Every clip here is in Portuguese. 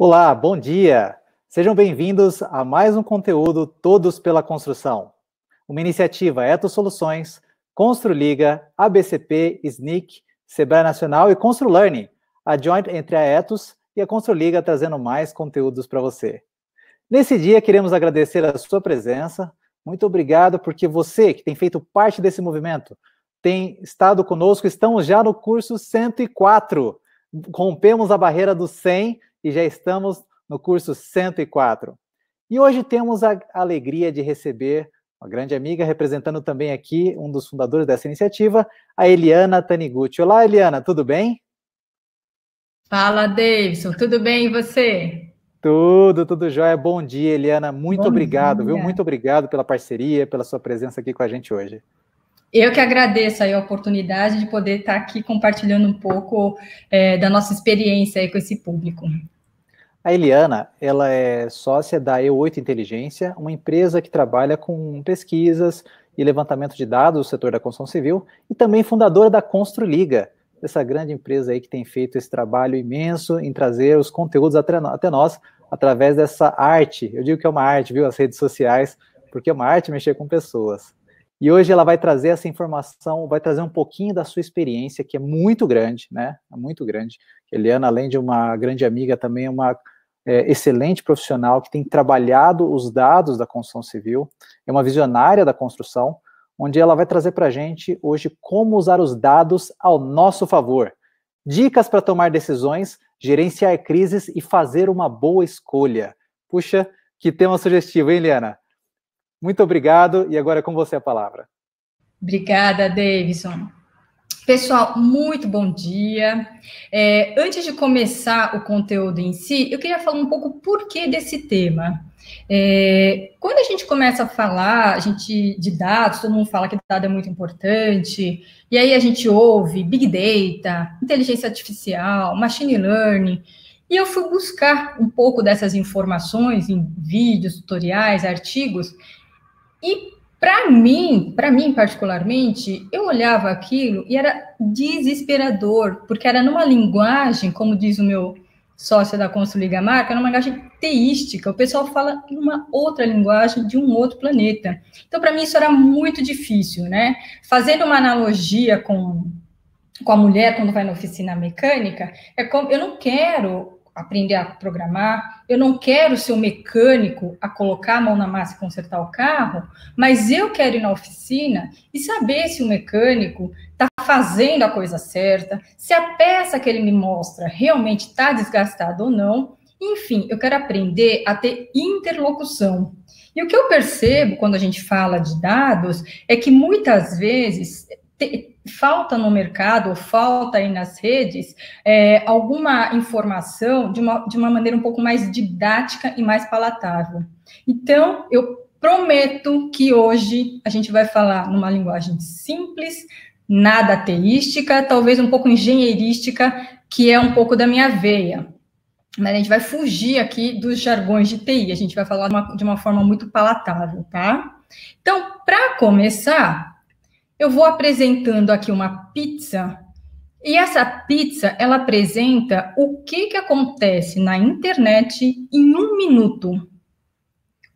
Olá, bom dia! Sejam bem-vindos a mais um conteúdo Todos pela Construção, uma iniciativa Etos Soluções, ConstruLiga, ABCP, SNIC, Sebrae Nacional e ConstruLearning, a joint entre a Etos e a ConstruLiga, trazendo mais conteúdos para você. Nesse dia, queremos agradecer a sua presença. Muito obrigado, porque você, que tem feito parte desse movimento, tem estado conosco. Estamos já no curso 104. Rompemos a barreira dos 100 e já estamos no curso 104. E hoje temos a alegria de receber uma grande amiga, representando também aqui um dos fundadores dessa iniciativa, a Eliana Taniguchi. Olá, Eliana, tudo bem? Fala, Davidson, tudo bem e você? Tudo jóia. Bom dia, Eliana. Muito Bom obrigado, viu? dia. Muito obrigado pela parceria, pela sua presença aqui com a gente hoje. Eu que agradeço aí a oportunidade de poder estar aqui compartilhando um pouco da nossa experiência aí com esse público. A Eliana, ela é sócia da E8 Inteligência, uma empresa que trabalha com pesquisas e levantamento de dados do setor da construção civil, e também fundadora da ConstruLiga, essa grande empresa aí que tem feito esse trabalho imenso em trazer os conteúdos até nós, através dessa arte. Eu digo que é uma arte, viu, as redes sociais, porque é uma arte mexer com pessoas. E hoje ela vai trazer essa informação, vai trazer um pouquinho da sua experiência, que é muito grande, né? É muito grande. Eliana, além de uma grande amiga, também é uma excelente profissional que tem trabalhado os dados da construção civil, é uma visionária da construção, onde ela vai trazer para a gente hoje como usar os dados ao nosso favor. Dicas para tomar decisões, gerenciar crises e fazer uma boa escolha. Puxa, que tema sugestivo, hein, Eliana? Muito obrigado, e agora é com você a palavra. Obrigada, Davidson. Pessoal, muito bom dia. Antes de começar o conteúdo em si, eu queria falar um pouco o porquê desse tema. Quando a gente começa a falar de dados, todo mundo fala que dado é muito importante, e aí a gente ouve Big Data, inteligência artificial, machine learning, e eu fui buscar um pouco dessas informações em vídeos, tutoriais, artigos, e para mim particularmente, eu olhava aquilo e era desesperador, porque era numa linguagem, como diz o meu sócio da ConstruLiga Marca, numa linguagem teística. O pessoal fala em uma outra linguagem de um outro planeta. Então, para mim, isso era muito difícil, né? Fazendo uma analogia com a mulher quando vai na oficina mecânica, é como eu não quero aprender a programar, eu não quero ser um mecânico a colocar a mão na massa e consertar o carro, mas eu quero ir na oficina e saber se o mecânico está fazendo a coisa certa, se a peça que ele me mostra realmente está desgastada ou não. Enfim, eu quero aprender a ter interlocução. E o que eu percebo quando a gente fala de dados é que muitas vezes falta no mercado, ou falta aí nas redes, alguma informação de uma maneira um pouco mais didática e mais palatável. Então, eu prometo que hoje a gente vai falar numa linguagem simples, nada teística, talvez um pouco engenheirística, que é um pouco da minha veia. Mas a gente vai fugir aqui dos jargões de TI, a gente vai falar de uma forma muito palatável, tá? Então, para começar, eu vou apresentando aqui uma pizza, e essa pizza, ela apresenta o que acontece na internet em 1 minuto.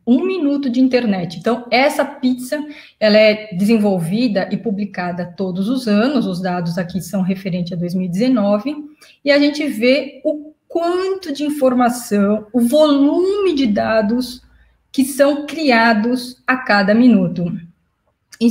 1 minuto de internet. Então, essa pizza, ela é desenvolvida e publicada todos os anos, os dados aqui são referentes a 2019, e a gente vê o quanto de informação, o volume de dados que são criados a cada minuto. E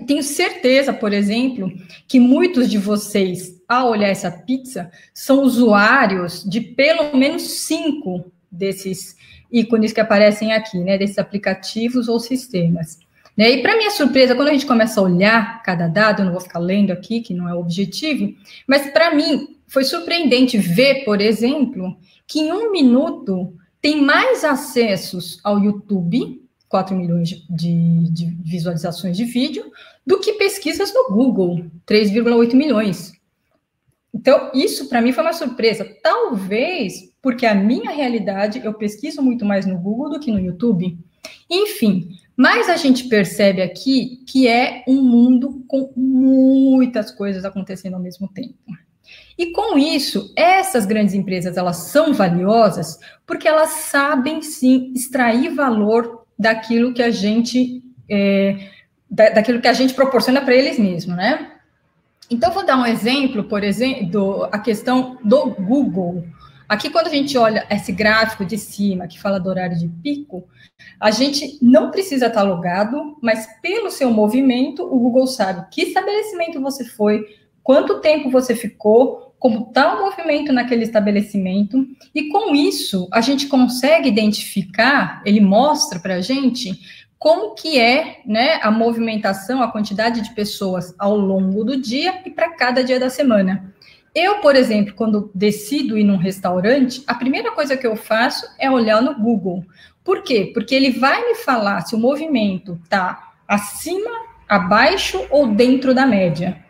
tenho certeza, por exemplo, que muitos de vocês, ao olhar essa pizza, são usuários de pelo menos 5 desses ícones que aparecem aqui, né, desses aplicativos ou sistemas. E para minha surpresa, quando a gente começa a olhar cada dado, eu não vou ficar lendo aqui, que não é o objetivo, mas para mim foi surpreendente ver, por exemplo, que em 1 minuto tem mais acessos ao YouTube, 4 milhões de visualizações de vídeo, do que pesquisas no Google, 3,8 milhões. Então, isso para mim foi uma surpresa. Talvez porque a minha realidade, eu pesquiso muito mais no Google do que no YouTube. Enfim, mas a gente percebe aqui que é um mundo com muitas coisas acontecendo ao mesmo tempo. E com isso, essas grandes empresas, elas são valiosas porque elas sabem, sim, extrair valor daquilo que a gente, daquilo que a gente proporciona para eles mesmos, né? Então, vou dar um exemplo, por exemplo, a questão do Google. Aqui, quando a gente olha esse gráfico de cima, que fala do horário de pico, a gente não precisa estar logado, mas pelo seu movimento, o Google sabe que estabelecimento você foi, quanto tempo você ficou, como está o movimento naquele estabelecimento, e com isso, a gente consegue identificar, ele mostra para a gente como que é, né, a movimentação, a quantidade de pessoas ao longo do dia e para cada dia da semana. Eu, por exemplo, quando decido ir num restaurante, a primeira coisa que eu faço é olhar no Google. Por quê? Porque ele vai me falar se o movimento está acima, abaixo ou dentro da média.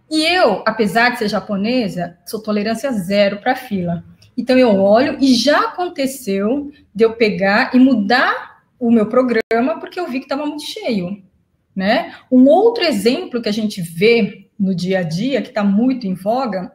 E eu, apesar de ser japonesa, sou tolerância zero para fila. Então, eu olho e já aconteceu de eu pegar e mudar o meu programa porque eu vi que estava muito cheio, né? Um outro exemplo que a gente vê no dia a dia, que está muito em voga,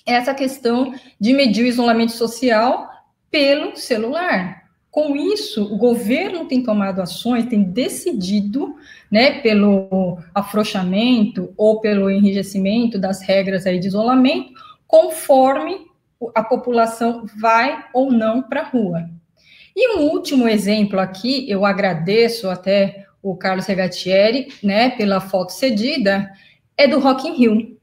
é essa questão de medir o isolamento social pelo celular. Com isso, o governo tem tomado ações, tem decidido, né, pelo afrouxamento ou pelo enrijecimento das regras aí de isolamento, conforme a população vai ou não para a rua. E um último exemplo aqui, eu agradeço até o Carlos Regatieri, né, pela foto cedida, é do Rock in Rio.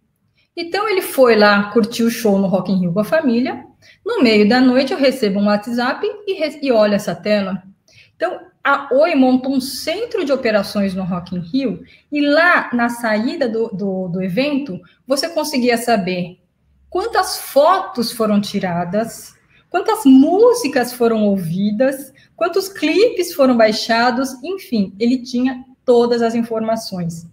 Então, ele foi lá curtir o show no Rock in Rio com a família. No meio da noite, eu recebo um WhatsApp e olho essa tela. Então, a Oi montou um centro de operações no Rock in Rio e lá, na saída do evento, você conseguia saber quantas fotos foram tiradas, quantas músicas foram ouvidas, quantos clipes foram baixados, enfim, ele tinha todas as informações.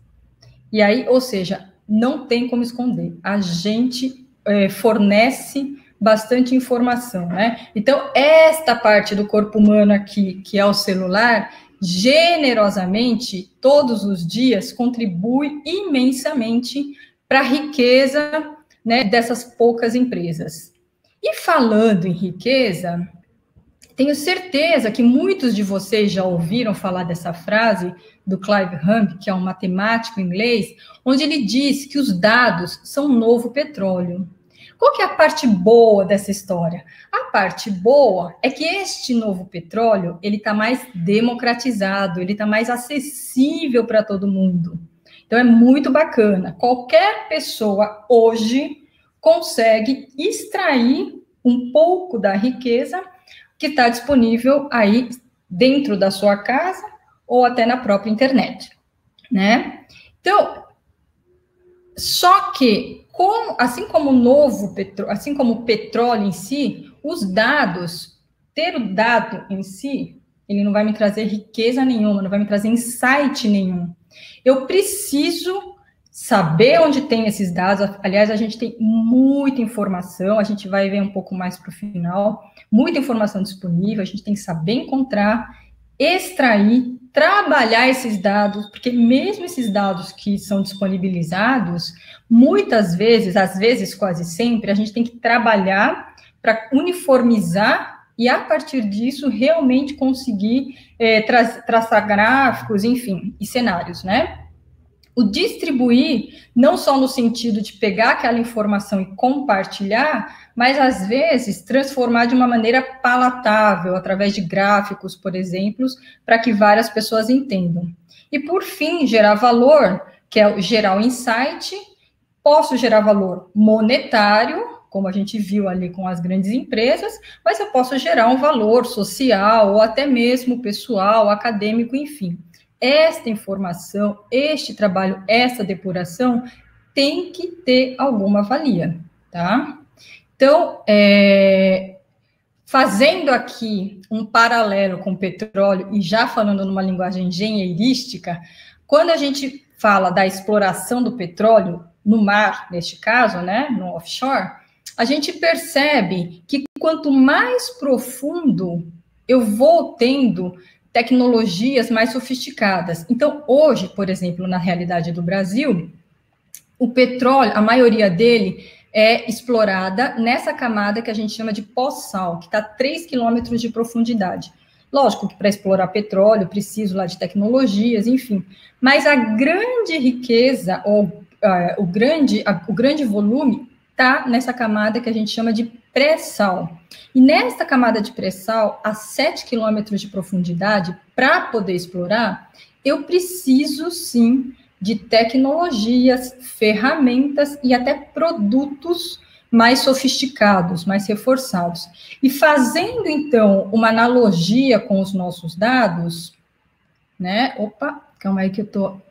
E aí, ou seja, não tem como esconder. A gente fornece bastante informação, né? Então, esta parte do corpo humano aqui, que é o celular, generosamente, todos os dias, contribui imensamente para a riqueza, né, dessas poucas empresas. E falando em riqueza, tenho certeza que muitos de vocês já ouviram falar dessa frase do Clive Hump, que é um matemático inglês, onde ele diz que os dados são o novo petróleo. Qual que é a parte boa dessa história? A parte boa é que este novo petróleo, ele está mais democratizado, ele está mais acessível para todo mundo. Então, é muito bacana. Qualquer pessoa hoje consegue extrair um pouco da riqueza que está disponível aí dentro da sua casa ou até na própria internet, né? Então, só que, assim como o petróleo em si, os dados, ter o dado em si, ele não vai me trazer riqueza nenhuma, não vai me trazer insight nenhum. Eu preciso saber onde tem esses dados. Aliás, a gente tem muita informação, a gente vai ver um pouco mais para o final, muita informação disponível, a gente tem que saber encontrar, extrair, trabalhar esses dados, porque mesmo esses dados que são disponibilizados, muitas vezes, às vezes quase sempre, a gente tem que trabalhar para uniformizar e, a partir disso, realmente conseguir traçar gráficos, enfim, e cenários, né? O distribuir, não só no sentido de pegar aquela informação e compartilhar, mas, às vezes, transformar de uma maneira palatável, através de gráficos, por exemplo, para que várias pessoas entendam. E, por fim, gerar valor, que é gerar o insight. Posso gerar valor monetário, como a gente viu ali com as grandes empresas, mas eu posso gerar um valor social, ou até mesmo pessoal, acadêmico, enfim. Esta informação, este trabalho, essa depuração tem que ter alguma valia, tá? Então, fazendo aqui um paralelo com o petróleo e já falando numa linguagem engenheirística, quando a gente fala da exploração do petróleo no mar, neste caso, né, no offshore, a gente percebe que quanto mais profundo eu vou tendo tecnologias mais sofisticadas. Então, hoje, por exemplo, na realidade do Brasil, o petróleo, a maioria dele é explorada nessa camada que a gente chama de pós-sal, que está a 3 quilômetros de profundidade. Lógico que para explorar petróleo, preciso lá de tecnologias, enfim. Mas a grande riqueza, ou o grande volume, está nessa camada que a gente chama de pré-sal. E nesta camada de pré-sal, a 7 quilômetros de profundidade, para poder explorar, eu preciso, sim, de tecnologias, ferramentas e até produtos mais sofisticados, mais reforçados. E fazendo, então, uma analogia com os nossos dados, né? Opa, calma aí que eu estou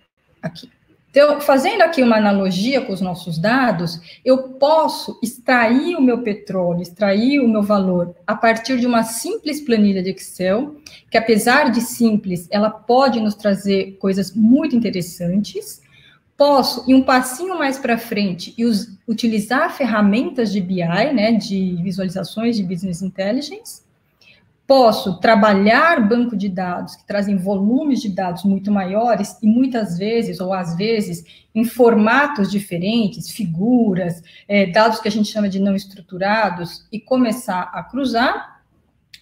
aqui. Então, fazendo aqui uma analogia com os nossos dados, eu posso extrair o meu petróleo, extrair o meu valor a partir de uma simples planilha de Excel, que apesar de simples, ela pode nos trazer coisas muito interessantes. Posso ir um passinho mais para frente e utilizar ferramentas de BI, né, de visualizações de Business Intelligence. Posso trabalhar banco de dados que trazem volumes de dados muito maiores e muitas vezes, ou às vezes, em formatos diferentes, figuras, dados que a gente chama de não estruturados, e começar a cruzar.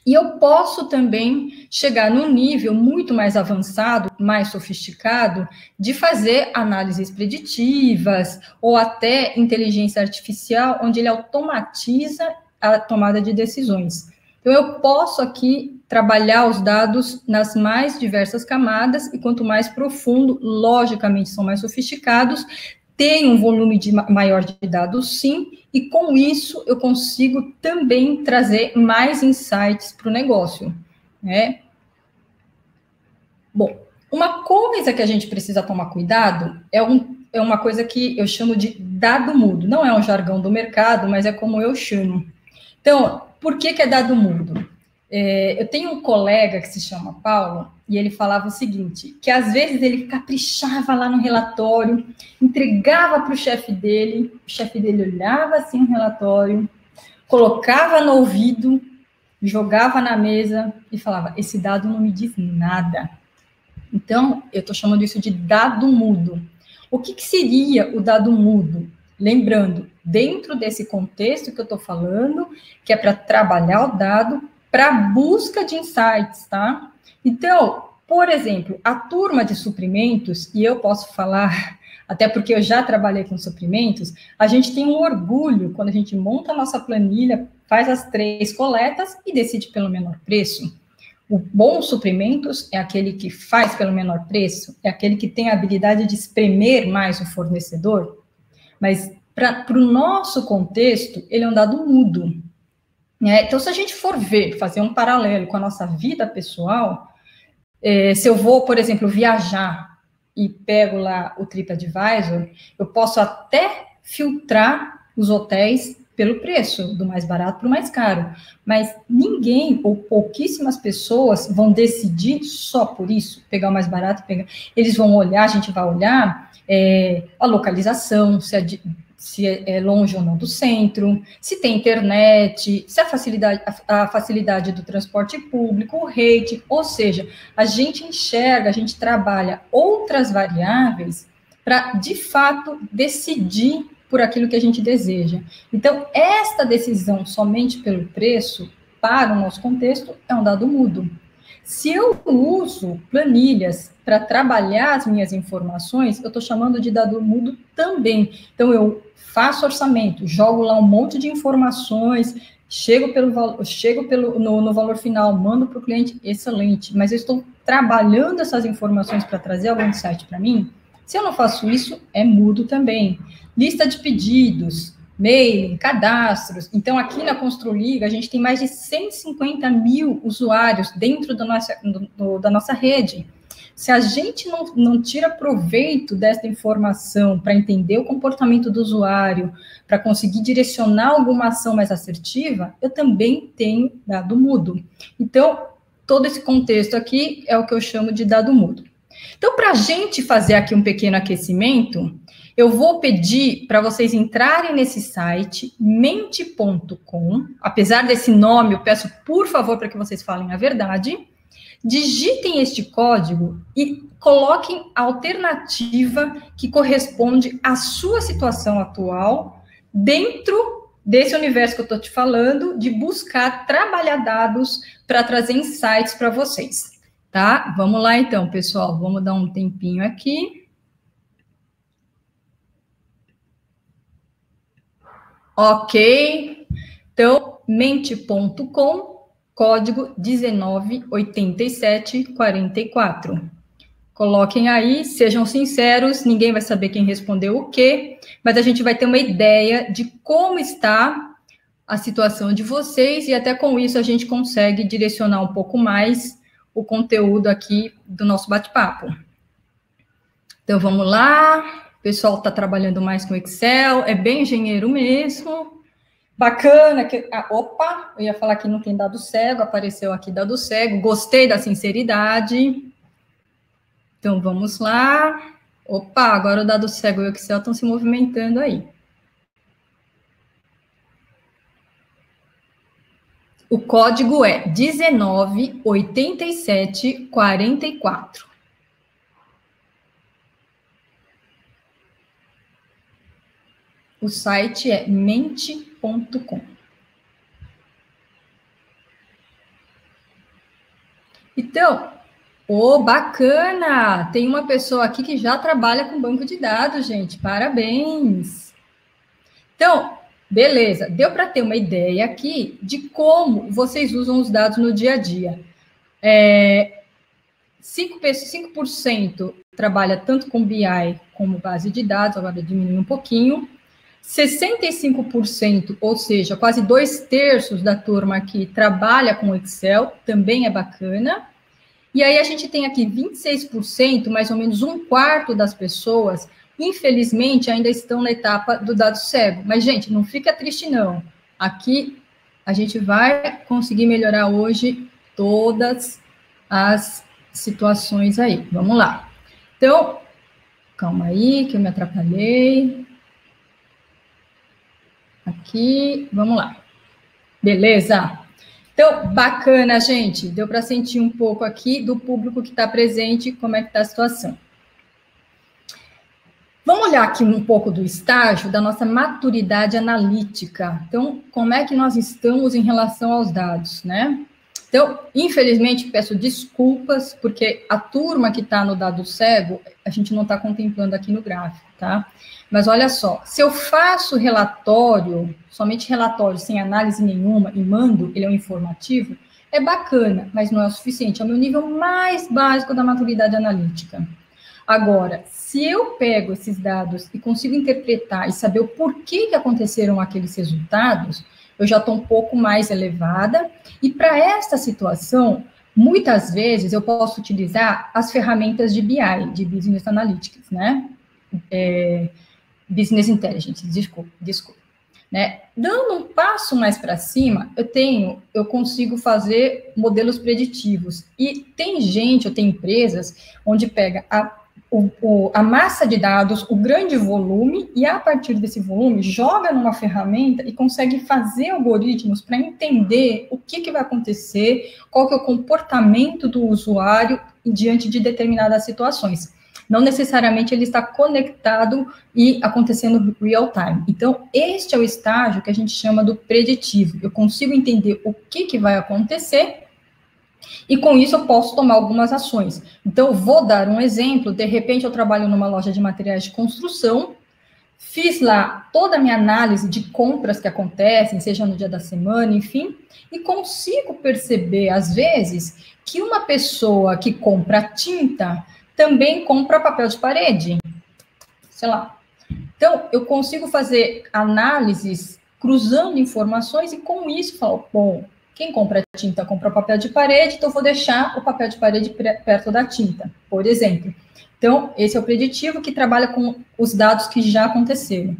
E eu posso também chegar num nível muito mais avançado, mais sofisticado, de fazer análises preditivas ou até inteligência artificial, onde ele automatiza a tomada de decisões. Então, eu posso aqui trabalhar os dados nas mais diversas camadas, e quanto mais profundo, logicamente, são mais sofisticados, tem um volume maior de dados, sim, e com isso eu consigo também trazer mais insights para o negócio, né? Bom, uma coisa que a gente precisa tomar cuidado é uma coisa que eu chamo de dado mudo. Não é um jargão do mercado, mas é como eu chamo. Então, por que é dado mudo? Eu tenho um colega que se chama Paulo, e ele falava o seguinte, que às vezes ele caprichava lá no relatório, entregava para o chefe dele olhava assim o relatório, colocava no ouvido, jogava na mesa e falava, esse dado não me diz nada. Então, eu estou chamando isso de dado mudo. O que seria o dado mudo? Lembrando, dentro desse contexto que eu estou falando, que é para trabalhar o dado, para busca de insights, tá? Então, por exemplo, a turma de suprimentos, e eu posso falar, até porque eu já trabalhei com suprimentos, a gente tem um orgulho quando a gente monta a nossa planilha, faz as 3 coletas e decide pelo menor preço. O bom suprimentos é aquele que faz pelo menor preço, é aquele que tem a habilidade de espremer mais o fornecedor, mas para o nosso contexto, ele é um dado mudo. Então, se a gente for fazer um paralelo com a nossa vida pessoal, se eu vou, por exemplo, viajar e pego lá o TripAdvisor, eu posso até filtrar os hotéis pelo preço, do mais barato para o mais caro, mas ninguém ou pouquíssimas pessoas vão decidir só por isso, pegar o mais barato, eles vão olhar, a gente vai olhar a localização, se é longe ou não do centro, se tem internet, se a facilidade do transporte público, o rate, ou seja, a gente trabalha outras variáveis para, de fato, decidir por aquilo que a gente deseja. Então, esta decisão somente pelo preço, para o nosso contexto, é um dado mudo. Se eu uso planilhas para trabalhar as minhas informações, eu estou chamando de dado mudo também. Então, eu faço orçamento, jogo lá um monte de informações, chego no valor final, mando para o cliente, excelente. Mas eu estou trabalhando essas informações para trazer algum insight para mim? Se eu não faço isso, é mudo também. Lista de pedidos, mailing, cadastros. Então, aqui na Construliga, a gente tem mais de 150 mil usuários dentro da nossa rede. Se a gente não tira proveito dessa informação para entender o comportamento do usuário, para conseguir direcionar alguma ação mais assertiva, eu também tenho dado mudo. Então, todo esse contexto aqui é o que eu chamo de dado mudo. Então, para a gente fazer aqui um pequeno aquecimento, eu vou pedir para vocês entrarem nesse site, mente.com. Apesar desse nome, eu peço, por favor, para que vocês falem a verdade. Digitem este código e coloquem a alternativa que corresponde à sua situação atual dentro desse universo que eu estou te falando, de buscar trabalhar dados para trazer insights para vocês, tá? Vamos lá, então, pessoal. Vamos dar um tempinho aqui. Ok. Então, mente.com, código 198744. Coloquem aí, sejam sinceros, ninguém vai saber quem respondeu o quê, mas a gente vai ter uma ideia de como está a situação de vocês, e até com isso a gente consegue direcionar um pouco mais o conteúdo aqui do nosso bate-papo. Então, vamos lá. O pessoal está trabalhando mais com Excel, é bem engenheiro mesmo. Bacana. Opa, eu ia falar que não tem dado cego, apareceu aqui dado cego. Gostei da sinceridade. Então, vamos lá. Opa, agora o dado cego e o Excel estão se movimentando aí. O código é 198744. O site é mente.com. Então, bacana! Tem uma pessoa aqui que já trabalha com banco de dados, gente. Parabéns! Então, beleza. Deu para ter uma ideia aqui de como vocês usam os dados no dia a dia. 5% trabalha tanto com BI como base de dados, agora diminui um pouquinho. 65%, ou seja, quase 2/3 da turma aqui trabalha com Excel, também é bacana. E aí a gente tem aqui 26%, mais ou menos 1/4 das pessoas, infelizmente, ainda estão na etapa do dado cego. Mas, gente, não fica triste, não. Aqui a gente vai conseguir melhorar hoje todas as situações aí. Vamos lá. Então, calma aí, que eu me atrapalhei. Aqui, vamos lá. Beleza? Então, bacana, gente. Deu para sentir um pouco aqui do público que está presente, como é que está a situação. Vamos olhar aqui um pouco do estágio da nossa maturidade analítica. Então, como é que nós estamos em relação aos dados, né? Então, infelizmente, peço desculpas, porque a turma que está no dado cego, a gente não está contemplando aqui no gráfico, tá? Mas olha só, se eu faço relatório, somente relatório, sem análise nenhuma, e mando, ele é um informativo, é bacana, mas não é o suficiente, é o meu nível mais básico da maturidade analítica. Agora, se eu pego esses dados e consigo interpretar e saber o porquê que aconteceram aqueles resultados, eu já estou um pouco mais elevada, e para esta situação, muitas vezes eu posso utilizar as ferramentas de BI, de Business Analytics, né? Business Intelligence, desculpa. Né? Dando um passo mais para cima, eu consigo fazer modelos preditivos. E tem gente, ou tem empresas, onde pega a massa de dados, o grande volume, e a partir desse volume, joga numa ferramenta e consegue fazer algoritmos para entender o que vai acontecer, qual que é o comportamento do usuário diante de determinadas situações. Não necessariamente ele está conectado e acontecendo real time. Então, este é o estágio que a gente chama do preditivo. Eu consigo entender o que vai acontecer e, com isso, eu posso tomar algumas ações. Então, vou dar um exemplo. De repente, eu trabalho numa loja de materiais de construção, fiz lá toda a minha análise de compras que acontecem, seja no dia da semana, enfim, e consigo perceber, às vezes, que uma pessoa que compra tinta também compra papel de parede, sei lá. Então, eu consigo fazer análises cruzando informações e, com isso, falo, bom, quem compra tinta compra papel de parede, então vou deixar o papel de parede perto da tinta, por exemplo. Então, esse é o preditivo que trabalha com os dados que já aconteceram.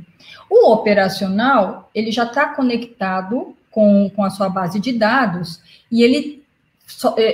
O operacional, ele já está conectado com a sua base de dados e ele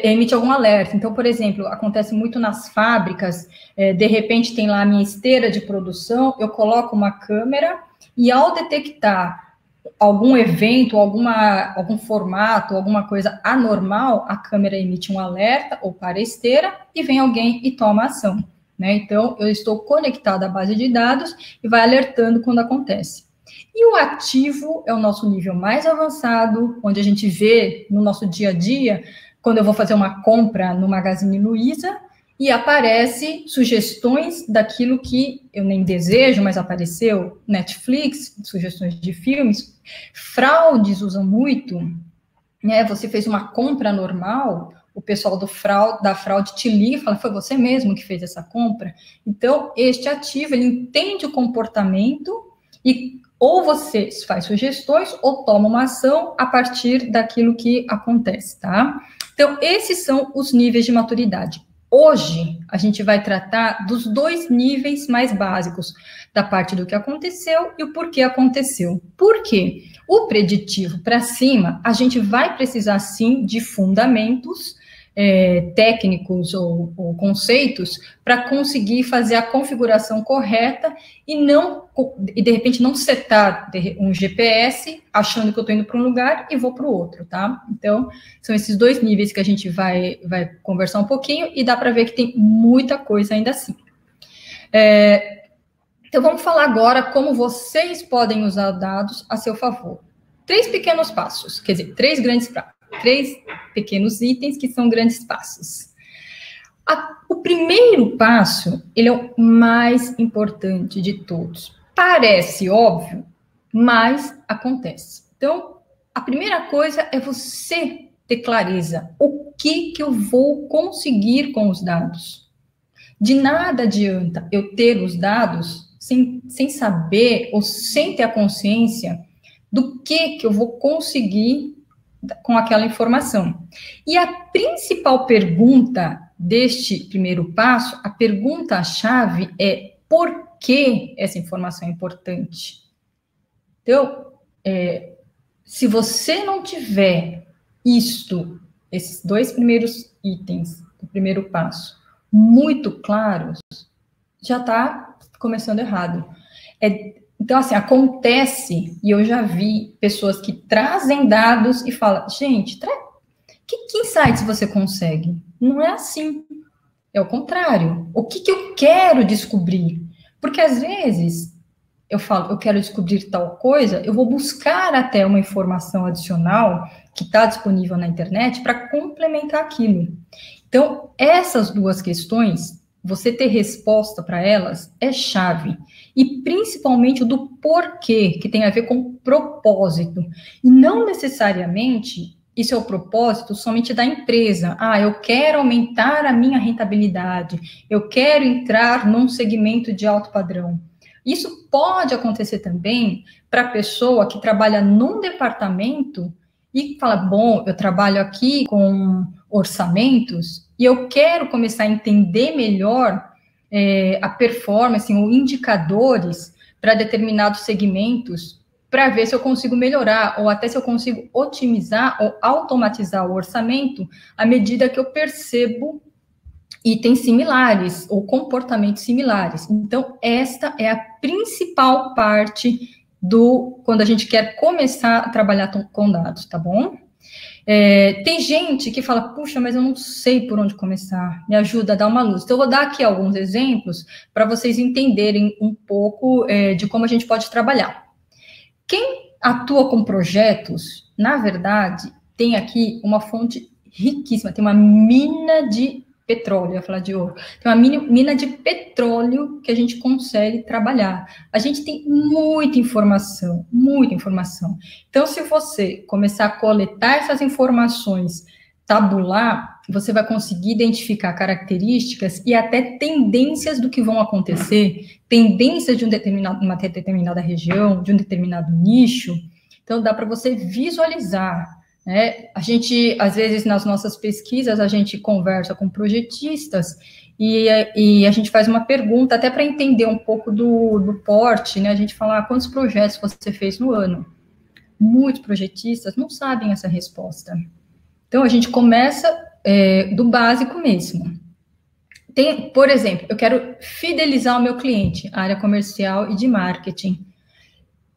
emite algum alerta. Então, por exemplo, acontece muito nas fábricas, de repente tem lá a minha esteira de produção, eu coloco uma câmera e, ao detectar algum evento, algum formato, alguma coisa anormal, a câmera emite um alerta ou para a esteira e vem alguém e toma ação, né? Então, eu estou conectado à base de dados e vai alertando quando acontece. E o ativo é o nosso nível mais avançado, onde a gente vê no nosso dia a dia, quando eu vou fazer uma compra no Magazine Luiza, e aparece sugestões daquilo que eu nem desejo, mas apareceu, Netflix, sugestões de filmes. Fraudes usam muito, né? Você fez uma compra normal, o pessoal da fraude te liga e fala, foi você mesmo que fez essa compra? Então, este ativo, ele entende o comportamento e ou você faz sugestões ou toma uma ação a partir daquilo que acontece, tá? Então, esses são os níveis de maturidade. Hoje, a gente vai tratar dos 2 níveis mais básicos, da parte do que aconteceu e o porquê aconteceu. Por quê? O preditivo para cima, a gente vai precisar, sim, de fundamentos técnicos ou conceitos para conseguir fazer a configuração correta e de repente não setar um GPS achando que eu estou indo para um lugar e vou para o outro, tá? Então, são esses 2 níveis que a gente vai conversar um pouquinho e dá para ver que tem muita coisa ainda assim. Então, vamos falar agora como vocês podem usar dados a seu favor. 3 pequenos passos, quer dizer, 3 pequenos itens que são grandes passos. O primeiro passo, ele é o mais importante de todos. Parece óbvio, mas acontece. Então, a primeira coisa é você ter clareza. O que eu vou conseguir com os dados? De nada adianta eu ter os dados sem saber ou sem ter a consciência do que eu vou conseguir com aquela informação. E a principal pergunta deste primeiro passo, a pergunta-chave é por que essa informação é importante? Então, se você não tiver esses 2 primeiros itens do primeiro passo muito claros, já está começando errado. Então, assim, acontece, e eu já vi pessoas que trazem dados e falam, gente, que insights você consegue? Não é assim. É o contrário. O que eu quero descobrir? Porque, às vezes, eu falo, eu quero descobrir tal coisa, eu vou buscar até uma informação adicional que está disponível na internet para complementar aquilo. Então, essas 2 questões, você ter resposta para elas é chave. E principalmente o do porquê, que tem a ver com propósito. E não necessariamente isso é o propósito somente da empresa. Eu quero aumentar a minha rentabilidade, eu quero entrar num segmento de alto padrão. Isso pode acontecer também para a pessoa que trabalha num departamento e fala, bom, eu trabalho aqui com orçamentos e eu quero começar a entender melhor a performance ou indicadores para determinados segmentos para ver se eu consigo melhorar ou até se eu consigo otimizar ou automatizar o orçamento à medida que eu percebo itens similares ou comportamentos similares. Então, esta é a principal parte quando a gente quer começar a trabalhar com dados, tá bom? Tem gente que fala, puxa, mas eu não sei por onde começar, me ajuda a dar uma luz. Então, eu vou dar aqui alguns exemplos para vocês entenderem um pouco de como a gente pode trabalhar. Quem atua com projetos, na verdade, tem aqui uma fonte riquíssima, tem uma mina de petróleo, eu ia falar de ouro, tem uma mina de petróleo que a gente consegue trabalhar. A gente tem muita informação, muita informação. Então, se você começar a coletar essas informações, tabular, você vai conseguir identificar características e até tendências do que vão acontecer, tendências de uma determinada região, de um determinado nicho. Então, dá para você visualizar. A gente, às vezes, nas nossas pesquisas, a gente conversa com projetistas e a gente faz uma pergunta, até para entender um pouco do porte, né? A gente fala, quantos projetos você fez no ano? Muitos projetistas não sabem essa resposta. Então, a gente começa do básico mesmo. Por exemplo, eu quero fidelizar o meu cliente, área comercial e de marketing.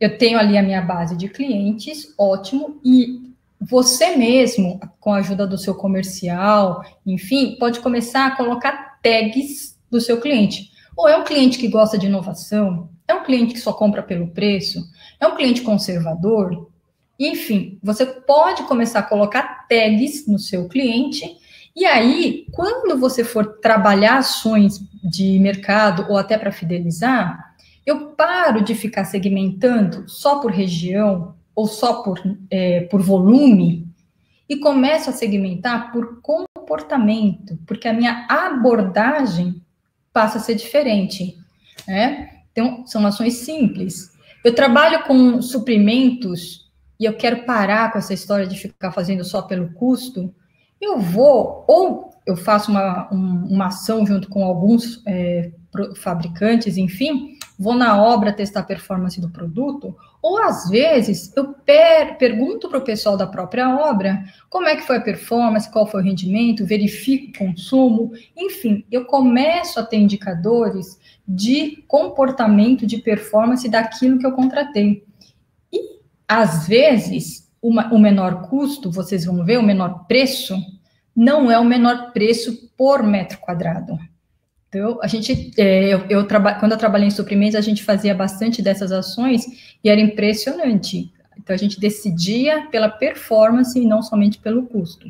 Eu tenho ali a minha base de clientes, ótimo, e você mesmo, com a ajuda do seu comercial, enfim, pode começar a colocar tags do seu cliente. Ou é um cliente que gosta de inovação, É um cliente que só compra pelo preço? É um cliente conservador? Enfim, você pode começar a colocar tags no seu cliente, e aí, quando você for trabalhar ações de mercado ou até para fidelizar, eu paro de ficar segmentando só por região ou só por volume e começo a segmentar por comportamento, porque a minha abordagem passa a ser diferente, né? Então, são ações simples. Eu trabalho com suprimentos e eu quero parar com essa história de ficar fazendo só pelo custo. Eu vou, ou eu faço uma ação junto com alguns fabricantes, enfim, vou na obra testar a performance do produto, ou às vezes eu pergunto para o pessoal da própria obra como é que foi a performance, qual foi o rendimento, verifico o consumo, enfim, eu começo a ter indicadores de comportamento, de performance daquilo que eu contratei. E, às vezes, o menor custo, vocês vão ver, o menor preço, não é o menor preço por metro quadrado. Então, quando eu trabalhei em suprimentos, a gente fazia bastante dessas ações e era impressionante. Então, a gente decidia pela performance e não somente pelo custo,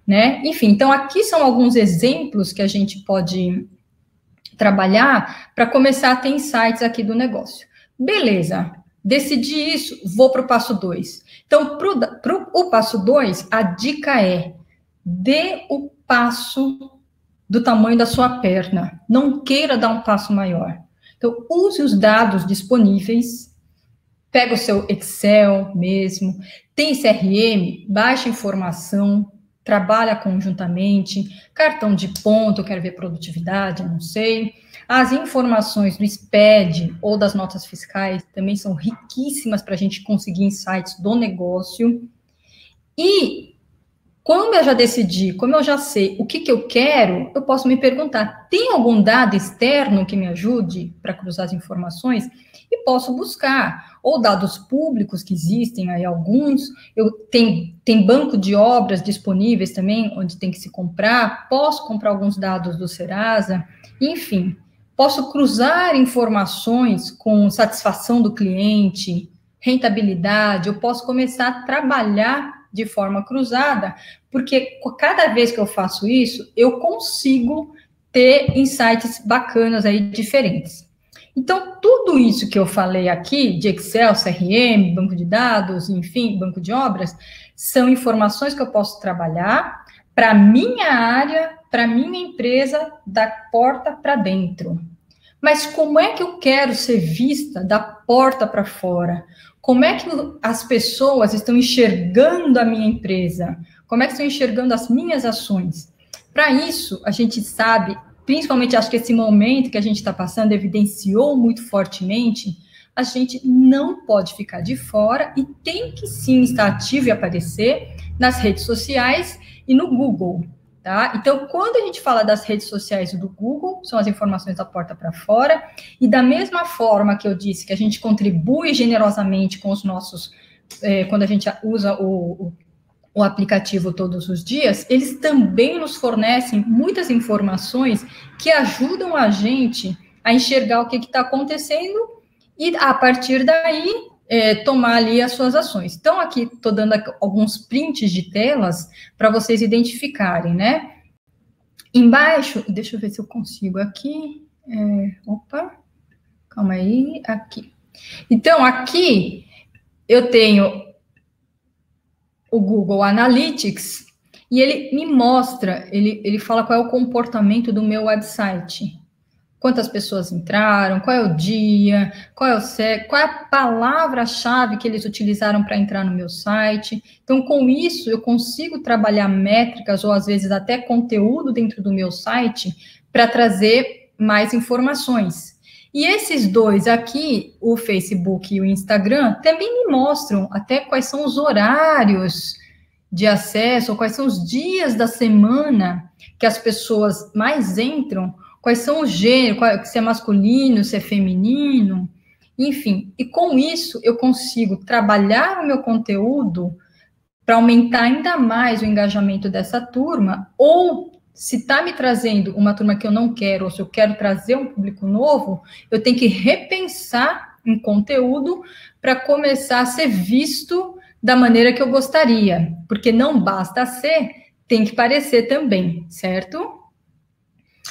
né? Enfim, então, aqui são alguns exemplos que a gente pode trabalhar para começar a ter insights aqui do negócio. Beleza, decidi isso, vou para o passo 2. Então, para o passo 2, a dica é: dê o passo do tamanho da sua perna. Não queira dar um passo maior. Então, use os dados disponíveis, pega o seu Excel mesmo, tem CRM, baixa informação, trabalha conjuntamente, cartão de ponto, quero ver produtividade, não sei. As informações do SPED ou das notas fiscais também são riquíssimas para a gente conseguir insights do negócio. E como eu já decidi, como eu já sei o que eu quero, eu posso me perguntar, tem algum dado externo que me ajude para cruzar as informações? E posso buscar, ou dados públicos que existem aí alguns, tem banco de obras disponíveis também, onde tem que se comprar, posso comprar alguns dados do Serasa, enfim, posso cruzar informações com satisfação do cliente, rentabilidade, eu posso começar a trabalhar de forma cruzada, porque cada vez que eu faço isso, eu consigo ter insights bacanas aí, diferentes. Então, tudo isso que eu falei aqui, de Excel, CRM, banco de dados, enfim, banco de obras, são informações que eu posso trabalhar para a minha área, para a minha empresa, da porta para dentro. Mas como é que eu quero ser vista da porta para fora? Como é que as pessoas estão enxergando a minha empresa? Como é que estão enxergando as minhas ações? Para isso, a gente sabe, principalmente acho que esse momento que a gente está passando evidenciou muito fortemente, a gente não pode ficar de fora e tem que sim estar ativo e aparecer nas redes sociais e no Google. Tá? Então, quando a gente fala das redes sociais do Google, são as informações da porta para fora, e da mesma forma que eu disse que a gente contribui generosamente com os nossos, quando a gente usa o aplicativo todos os dias, eles também nos fornecem muitas informações que ajudam a gente a enxergar o que está acontecendo e, a partir daí, tomar ali as suas ações. Então, aqui estou dando alguns prints de telas para vocês identificarem, né? Embaixo, deixa eu ver se eu consigo aqui. Opa, calma aí, aqui. Então, aqui eu tenho o Google Analytics e ele me mostra, ele fala qual é o comportamento do meu website. Quantas pessoas entraram, qual é o dia, qual é a palavra-chave que eles utilizaram para entrar no meu site. Então, com isso, eu consigo trabalhar métricas ou, às vezes, até conteúdo dentro do meu site para trazer mais informações. E esses dois aqui, o Facebook e o Instagram, também me mostram até quais são os horários de acesso, ou quais são os dias da semana que as pessoas mais entram, quais são os gêneros, se é masculino, se é feminino, enfim. E com isso, eu consigo trabalhar o meu conteúdo para aumentar ainda mais o engajamento dessa turma, ou Se está me trazendo uma turma que eu não quero, ou se eu quero trazer um público novo, eu tenho que repensar um conteúdo para começar a ser visto da maneira que eu gostaria. Porque não basta ser, tem que parecer também, certo?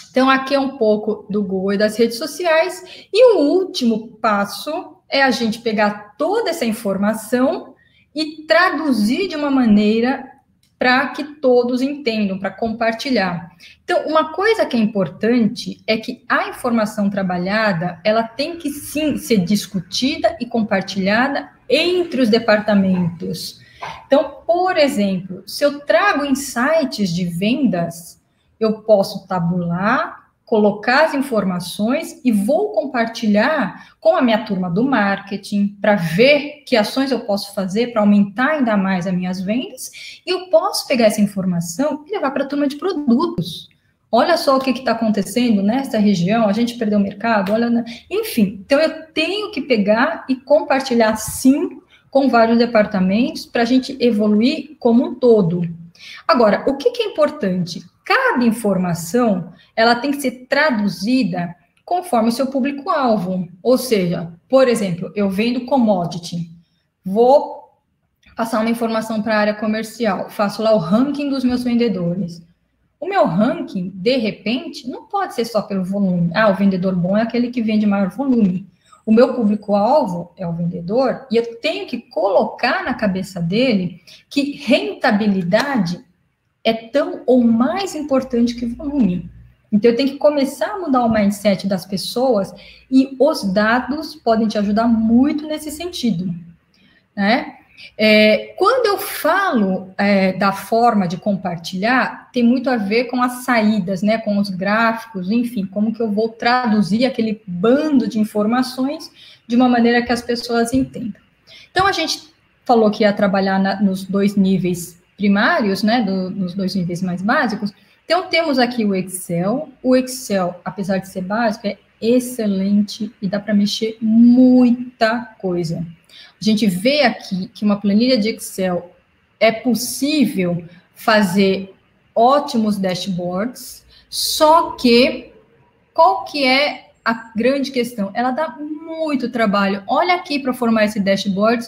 Então, aqui é um pouco do Google e das redes sociais. E o último passo é a gente pegar toda essa informação e traduzir de uma maneira para que todos entendam, para compartilhar. Então, uma coisa que é importante é que a informação trabalhada, ela tem que sim ser discutida e compartilhada entre os departamentos. Então, por exemplo, se eu trago insights de vendas, eu posso tabular, colocar as informações e vou compartilhar com a minha turma do marketing para ver que ações eu posso fazer para aumentar ainda mais as minhas vendas. E eu posso pegar essa informação e levar para a turma de produtos. Olha só o que está acontecendo nessa região, a gente perdeu o mercado, olha, enfim. Então, eu tenho que pegar e compartilhar, sim, com vários departamentos para a gente evoluir como um todo. Agora, o que é importante? Cada informação, ela tem que ser traduzida conforme o seu público-alvo. Ou seja, por exemplo, eu vendo commodity, vou passar uma informação para a área comercial, faço lá o ranking dos meus vendedores. O meu ranking, de repente, não pode ser só pelo volume. Ah, o vendedor bom é aquele que vende maior volume. O meu público-alvo é o vendedor, e eu tenho que colocar na cabeça dele que rentabilidade é tão ou mais importante que volume. Então, eu tenho que começar a mudar o mindset das pessoas e os dados podem te ajudar muito nesse sentido, né? Quando eu falo da forma de compartilhar, tem muito a ver com as saídas, né? Com os gráficos, enfim, como que eu vou traduzir aquele bando de informações de uma maneira que as pessoas entendam. Então, a gente falou que ia trabalhar nos dois níveis primários, né, nos dois níveis mais básicos. Então, temos aqui o Excel. O Excel, apesar de ser básico, é excelente e dá para mexer muita coisa. A gente vê aqui que uma planilha de Excel é possível fazer ótimos dashboards, só que qual que é a grande questão? Ela dá muito trabalho. Olha aqui para formar esse dashboard,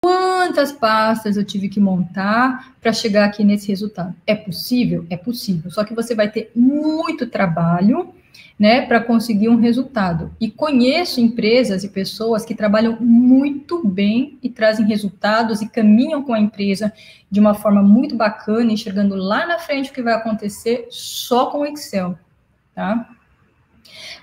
quantas pastas eu tive que montar para chegar aqui nesse resultado. É possível? É possível. Só que você vai ter muito trabalho, né, para conseguir um resultado. E conheço empresas e pessoas que trabalham muito bem e trazem resultados e caminham com a empresa de uma forma muito bacana, enxergando lá na frente o que vai acontecer só com o Excel, tá?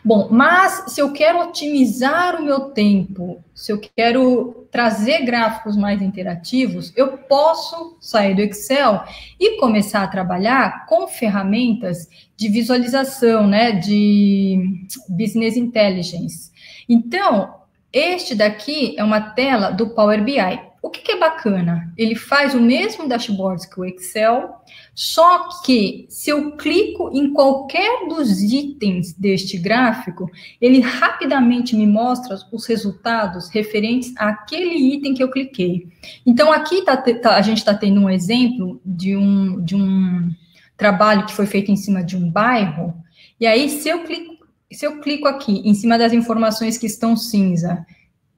Bom, mas se eu quero otimizar o meu tempo, se eu quero trazer gráficos mais interativos, eu posso sair do Excel e começar a trabalhar com ferramentas de visualização, né, de Business Intelligence. Então, este daqui é uma tela do Power BI. O que é bacana? Ele faz o mesmo dashboard que o Excel, só que se eu clico em qualquer dos itens deste gráfico, ele rapidamente me mostra os resultados referentes àquele item que eu cliquei. Então, aqui a gente está tendo um exemplo de um trabalho que foi feito em cima de um bairro, e aí se eu clico aqui em cima das informações que estão cinza,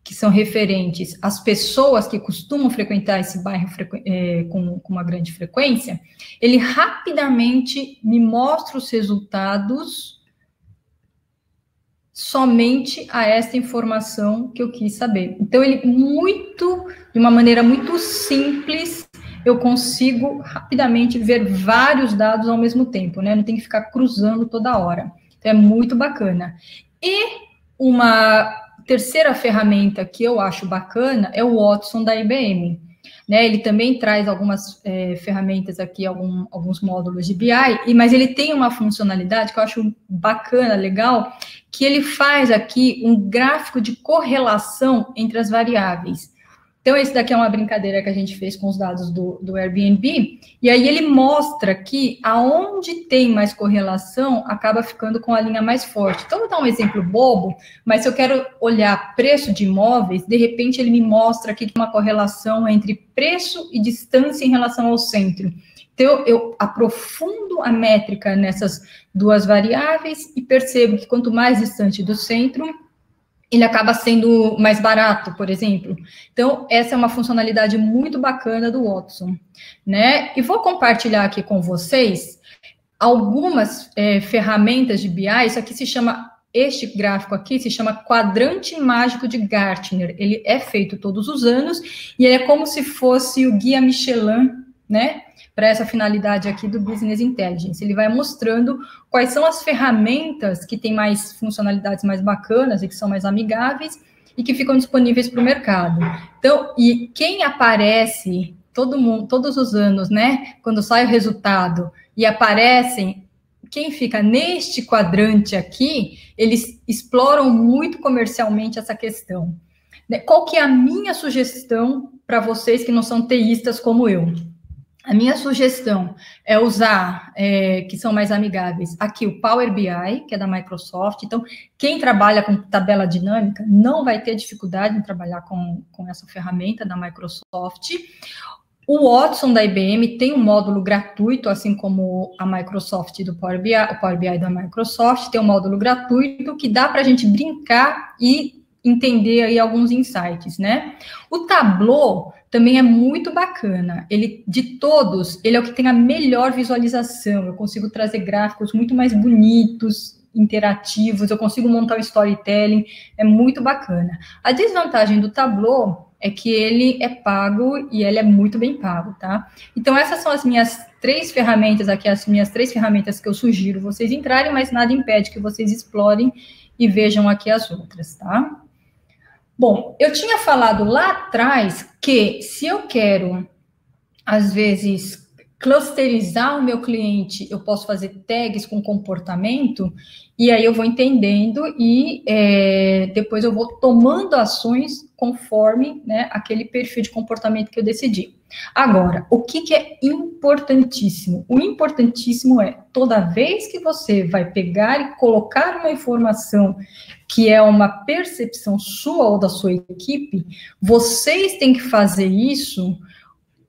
que são referentes às pessoas que costumam frequentar esse bairro com uma grande frequência, ele rapidamente me mostra os resultados somente a essa informação que eu quis saber. Então, de uma maneira muito simples, eu consigo rapidamente ver vários dados ao mesmo tempo, né? Não tem que ficar cruzando toda hora. Então, é muito bacana. E uma terceira ferramenta que eu acho bacana é o Watson da IBM. Né, ele também traz algumas ferramentas aqui, alguns módulos de BI, mas ele tem uma funcionalidade que eu acho bacana, legal, que ele faz aqui um gráfico de correlação entre as variáveis. Então, esse daqui é uma brincadeira que a gente fez com os dados do Airbnb, e aí ele mostra que aonde tem mais correlação, acaba ficando com a linha mais forte. Então, vou dar um exemplo bobo, mas se eu quero olhar preço de imóveis, de repente ele me mostra aqui uma correlação entre preço e distância em relação ao centro. Então, eu aprofundo a métrica nessas duas variáveis e percebo que quanto mais distante do centro, ele acaba sendo mais barato, por exemplo. Então, essa é uma funcionalidade muito bacana do Watson, né? E vou compartilhar aqui com vocês algumas ferramentas de BI. Isso aqui se chama, este gráfico aqui se chama Quadrante Mágico de Gartner. Ele é feito todos os anos e é como se fosse o Guia Michelin, né? Para essa finalidade aqui do Business Intelligence. Ele vai mostrando quais são as ferramentas que têm mais funcionalidades mais bacanas e que são mais amigáveis e que ficam disponíveis para o mercado. Então, e quem aparece, todo mundo, todos os anos, né, quando sai o resultado e aparecem, quem fica neste quadrante aqui, eles exploram muito comercialmente essa questão. Qual que é a minha sugestão para vocês que não são TIstas como eu? A minha sugestão é usar, que são mais amigáveis, aqui o Power BI, que é da Microsoft. Então, quem trabalha com tabela dinâmica não vai ter dificuldade em trabalhar com essa ferramenta da Microsoft. O Watson da IBM tem um módulo gratuito, assim como a Microsoft do Power BI, o Power BI da Microsoft tem um módulo gratuito que dá para a gente brincar e entender aí alguns insights, né? O Tableau também é muito bacana. Ele, de todos, ele é o que tem a melhor visualização. Eu consigo trazer gráficos muito mais bonitos, interativos, eu consigo montar o storytelling, é muito bacana. A desvantagem do Tableau é que ele é pago e ele é muito bem pago, tá? Então, essas são as minhas 3 ferramentas aqui, as minhas 3 ferramentas que eu sugiro vocês entrarem, mas nada impede que vocês explorem e vejam aqui as outras, tá? Bom, eu tinha falado lá atrás que se eu quero, às vezes, clusterizar o meu cliente, eu posso fazer tags com comportamento, e aí eu vou entendendo e depois eu vou tomando ações conforme, né, aquele perfil de comportamento que eu decidi. Agora, o que é importantíssimo? O importantíssimo é, toda vez que você vai pegar e colocar uma informação que é uma percepção sua ou da sua equipe, vocês têm que fazer isso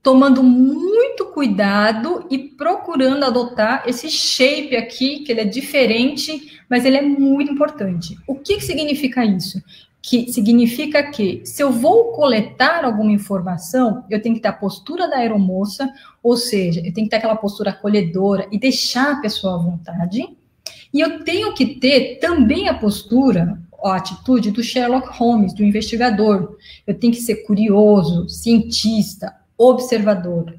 tomando muito cuidado e procurando adotar esse shape aqui, que ele é diferente, mas ele é muito importante. O que significa isso? Que significa que, se eu vou coletar alguma informação, eu tenho que ter a postura da aeromoça, ou seja, eu tenho que ter aquela postura acolhedora e deixar a pessoa à vontade, e eu tenho que ter também a postura, a atitude do Sherlock Holmes, do investigador. Eu tenho que ser curioso, cientista, observador,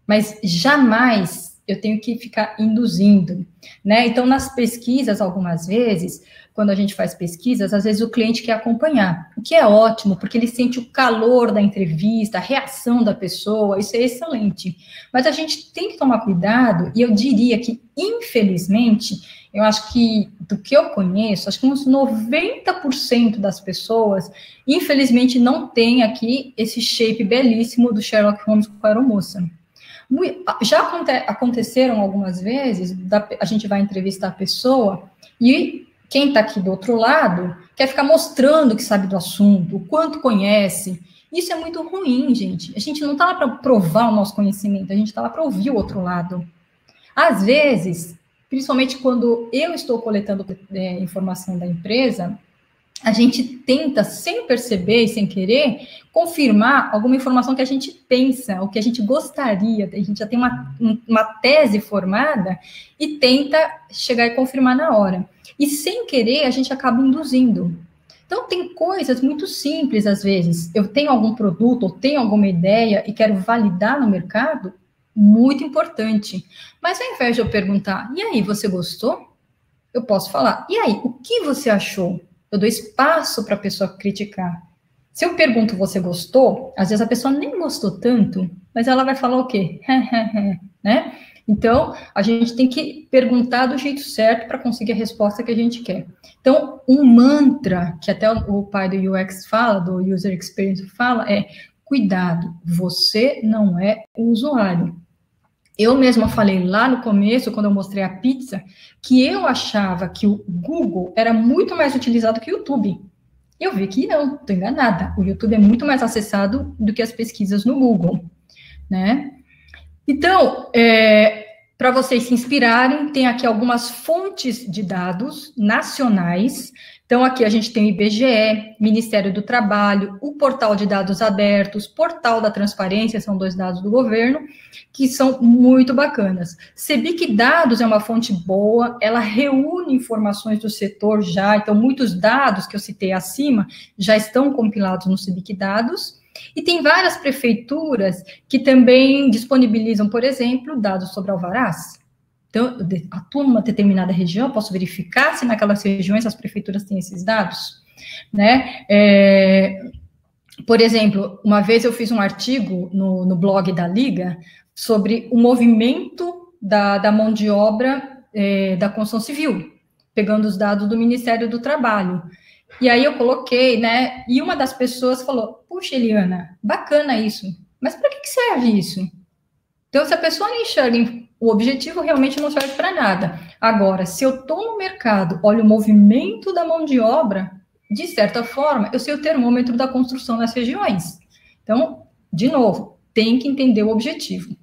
mas jamais eu tenho que ficar induzindo, né? Então, nas pesquisas, algumas vezes, quando a gente faz pesquisas, às vezes o cliente quer acompanhar, o que é ótimo, porque ele sente o calor da entrevista, a reação da pessoa, isso é excelente. Mas a gente tem que tomar cuidado, e eu diria que, infelizmente, eu acho que, do que eu conheço, acho que uns 90% das pessoas, infelizmente, não tem aqui esse shape belíssimo do Sherlock Holmes com a aeromoça. Já aconteceram algumas vezes, a gente vai entrevistar a pessoa, e quem está aqui do outro lado quer ficar mostrando que sabe do assunto, o quanto conhece. Isso é muito ruim, gente. A gente não está lá para provar o nosso conhecimento, a gente está lá para ouvir o outro lado. Às vezes, principalmente quando eu estou coletando informação da empresa, a gente tenta, sem perceber e sem querer, confirmar alguma informação que a gente pensa, ou que a gente gostaria, a gente já tem uma tese formada e tenta chegar e confirmar na hora. E sem querer, a gente acaba induzindo. Então, tem coisas muito simples, às vezes. Eu tenho algum produto, ou tenho alguma ideia e quero validar no mercado, muito importante. Mas ao invés de eu perguntar, e aí, você gostou? Eu posso falar, e aí, o que você achou? Eu dou espaço para a pessoa criticar. Se eu pergunto, você gostou? Às vezes a pessoa nem gostou tanto, mas ela vai falar o quê? Né? Então, a gente tem que perguntar do jeito certo para conseguir a resposta que a gente quer. Então, um mantra, que até o pai do UX fala, do User Experience fala, é: cuidado, você não é o usuário. Eu mesma falei lá no começo, quando eu mostrei a pizza, que eu achava que o Google era muito mais utilizado que o YouTube. E eu vi que não, estou enganada. O YouTube é muito mais acessado do que as pesquisas no Google, né? Então, para vocês se inspirarem, tem aqui algumas fontes de dados nacionais. Então, aqui a gente tem o IBGE, Ministério do Trabalho, o Portal de Dados Abertos, Portal da Transparência, são 2 dados do governo, que são muito bacanas. Sebic Dados é uma fonte boa, ela reúne informações do setor já, então muitos dados que eu citei acima já estão compilados no Sebic Dados. E tem várias prefeituras que também disponibilizam, por exemplo, dados sobre alvarás. Então, eu atuo numa determinada região, posso verificar se naquelas regiões as prefeituras têm esses dados, né? Por exemplo, uma vez eu fiz um artigo no blog da Liga sobre o movimento da mão de obra da construção civil, pegando os dados do Ministério do Trabalho. E aí eu coloquei, né? E uma das pessoas falou: puxa, Eliana, bacana isso, mas para que serve isso? Então, se a pessoa não enxerga o objetivo, realmente não serve para nada. Agora, se eu estou no mercado, olho o movimento da mão de obra, de certa forma, eu sei o termômetro da construção nas regiões. Então, de novo, tem que entender o objetivo.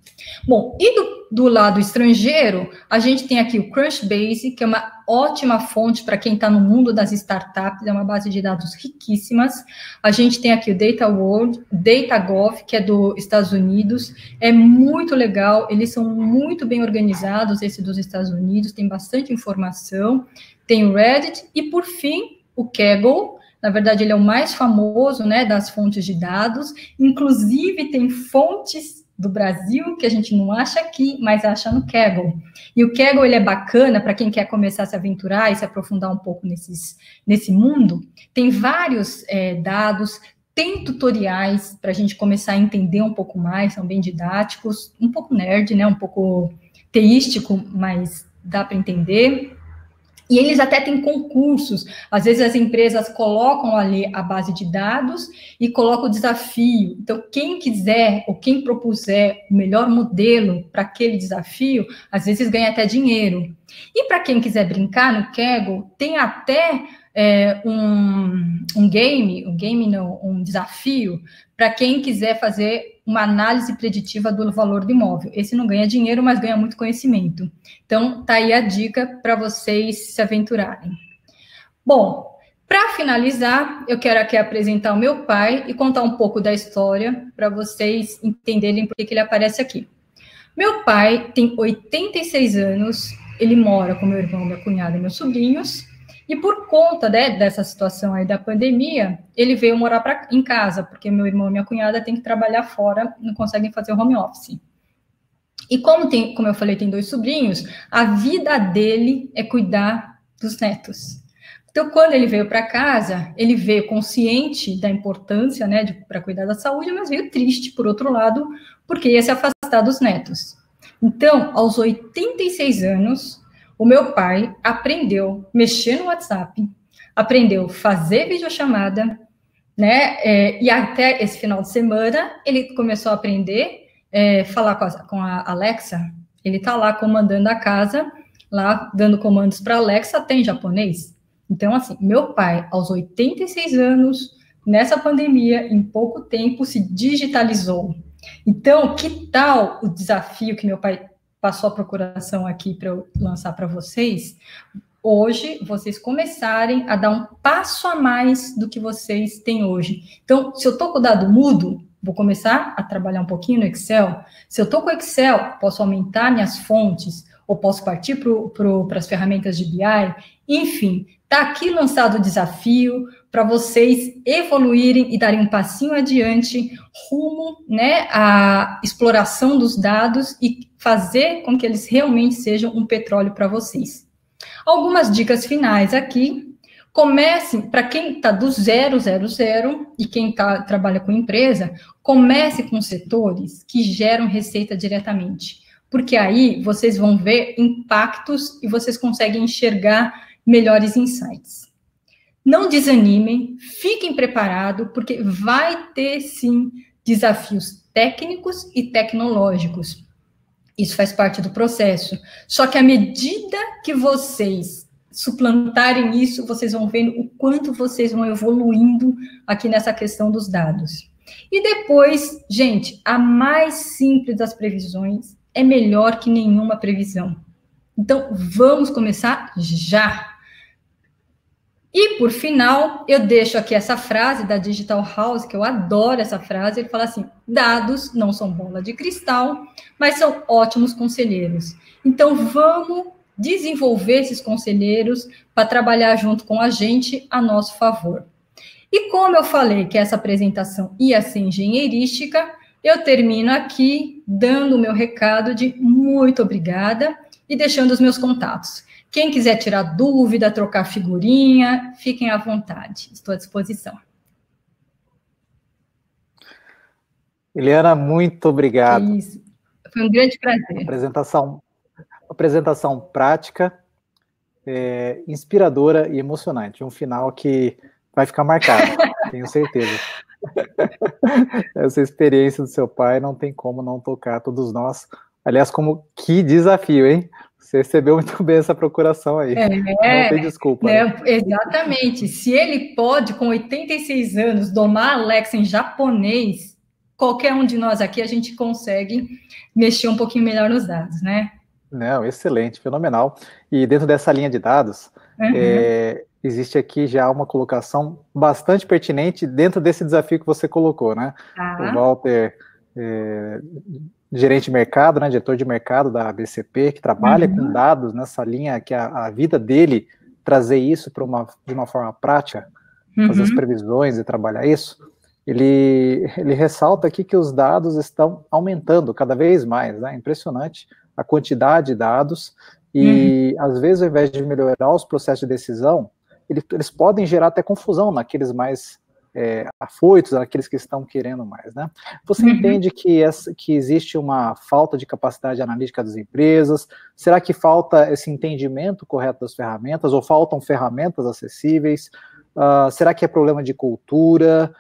Bom, e do lado estrangeiro, a gente tem aqui o Crunchbase, que é uma ótima fonte para quem está no mundo das startups, é uma base de dados riquíssimas. A gente tem aqui o Data World, DataGov, que é dos Estados Unidos, é muito legal, eles são muito bem organizados, esse dos Estados Unidos, tem bastante informação. Tem o Reddit e, por fim, o Kaggle. Na verdade, ele é o mais famoso, né, das fontes de dados, inclusive tem fontes do Brasil, que a gente não acha aqui, mas acha no Kaggle. E o Kaggle, ele é bacana para quem quer começar a se aventurar e se aprofundar um pouco nesse mundo. Tem vários dados, tem tutoriais para a gente começar a entender um pouco mais, são bem didáticos, um pouco nerd, né, um pouco teístico, mas dá para entender. E eles até têm concursos, às vezes as empresas colocam ali a base de dados e colocam o desafio. Então, quem quiser ou quem propuser o melhor modelo para aquele desafio, às vezes ganha até dinheiro. E para quem quiser brincar no Kaggle, tem até um desafio para quem quiser fazer uma análise preditiva do valor do imóvel. Esse não ganha dinheiro, mas ganha muito conhecimento. Então, tá aí a dica para vocês se aventurarem. Bom, para finalizar, eu quero aqui apresentar o meu pai e contar um pouco da história para vocês entenderem por que ele aparece aqui. Meu pai tem 86 anos, ele mora com meu irmão, minha cunhada e meus sobrinhos, e por conta dessa situação aí da pandemia, ele veio morar em casa, porque meu irmão e minha cunhada têm que trabalhar fora, não conseguem fazer home office. E como eu falei, tem 2 sobrinhos, a vida dele é cuidar dos netos. Então, quando ele veio para casa, ele veio consciente da importância, né, para cuidar da saúde, mas veio triste, por outro lado, porque ia se afastar dos netos. Então, aos 86 anos, o meu pai aprendeu a mexer no WhatsApp, aprendeu a fazer videochamada, né? E até esse final de semana, ele começou a aprender falar com a Alexa. Ele está lá comandando a casa, lá dando comandos para a Alexa, até em japonês. Então, assim, meu pai, aos 86 anos, nessa pandemia, em pouco tempo, se digitalizou. Então, que tal o desafio que meu pai passou a procuração aqui para eu lançar para vocês? Hoje, vocês começarem a dar um passo a mais do que vocês têm hoje. Então, se eu estou com o dado mudo, vou começar a trabalhar um pouquinho no Excel. Se eu estou com o Excel, posso aumentar minhas fontes, ou posso partir para as ferramentas de BI. Enfim, está aqui lançado o desafio para vocês evoluírem e darem um passinho adiante rumo, né, à exploração dos dados e fazer com que eles realmente sejam um petróleo para vocês. Algumas dicas finais aqui. Comece, para quem está do 000 e quem trabalha com empresa, comece com setores que geram receita diretamente, porque aí vocês vão ver impactos e vocês conseguem enxergar melhores insights. Não desanimem, fiquem preparados, porque vai ter, sim, desafios técnicos e tecnológicos. Isso faz parte do processo. Só que à medida que vocês suplantarem isso, vocês vão vendo o quanto vocês vão evoluindo aqui nessa questão dos dados. E depois, gente, a mais simples das previsões é melhor que nenhuma previsão. Então, vamos começar já. E, por final, eu deixo aqui essa frase da Digital House, que eu adoro essa frase. Ele fala assim: dados não são bola de cristal, mas são ótimos conselheiros. Então, vamos desenvolver esses conselheiros para trabalhar junto com a gente a nosso favor. E como eu falei que essa apresentação ia ser engenheirística, eu termino aqui dando o meu recado de muito obrigada e deixando os meus contatos. Quem quiser tirar dúvida, trocar figurinha, fiquem à vontade. Estou à disposição. Eliana, muito obrigado. Isso. Foi um grande prazer. Apresentação prática, inspiradora e emocionante. Um final que vai ficar marcado, tenho certeza. Essa experiência do seu pai não tem como não tocar todos nós. Aliás, que desafio, hein? Você recebeu muito bem essa procuração aí. Não tem desculpa. Né? Exatamente. Se ele pode, com 86 anos, domar a Alexa em japonês, qualquer um de nós aqui, a gente consegue mexer um pouquinho melhor nos dados, né? Não, excelente, fenomenal. E dentro dessa linha de dados, existe aqui já uma colocação bastante pertinente dentro desse desafio que você colocou, né? O Walter, gerente de mercado, né, diretor de mercado da ABCP, que trabalha com dados nessa linha, que a vida dele trazer isso de uma forma prática, fazer as previsões e trabalhar isso, ele ressalta aqui que os dados estão aumentando cada vez mais, né? Impressionante a quantidade de dados, e às vezes, ao invés de melhorar os processos de decisão, eles podem gerar até confusão naqueles mais afoitos, naqueles que estão querendo mais, né? Você entende que existe uma falta de capacidade analítica das empresas? Será que falta esse entendimento correto das ferramentas, ou faltam ferramentas acessíveis? Será que é problema de cultura?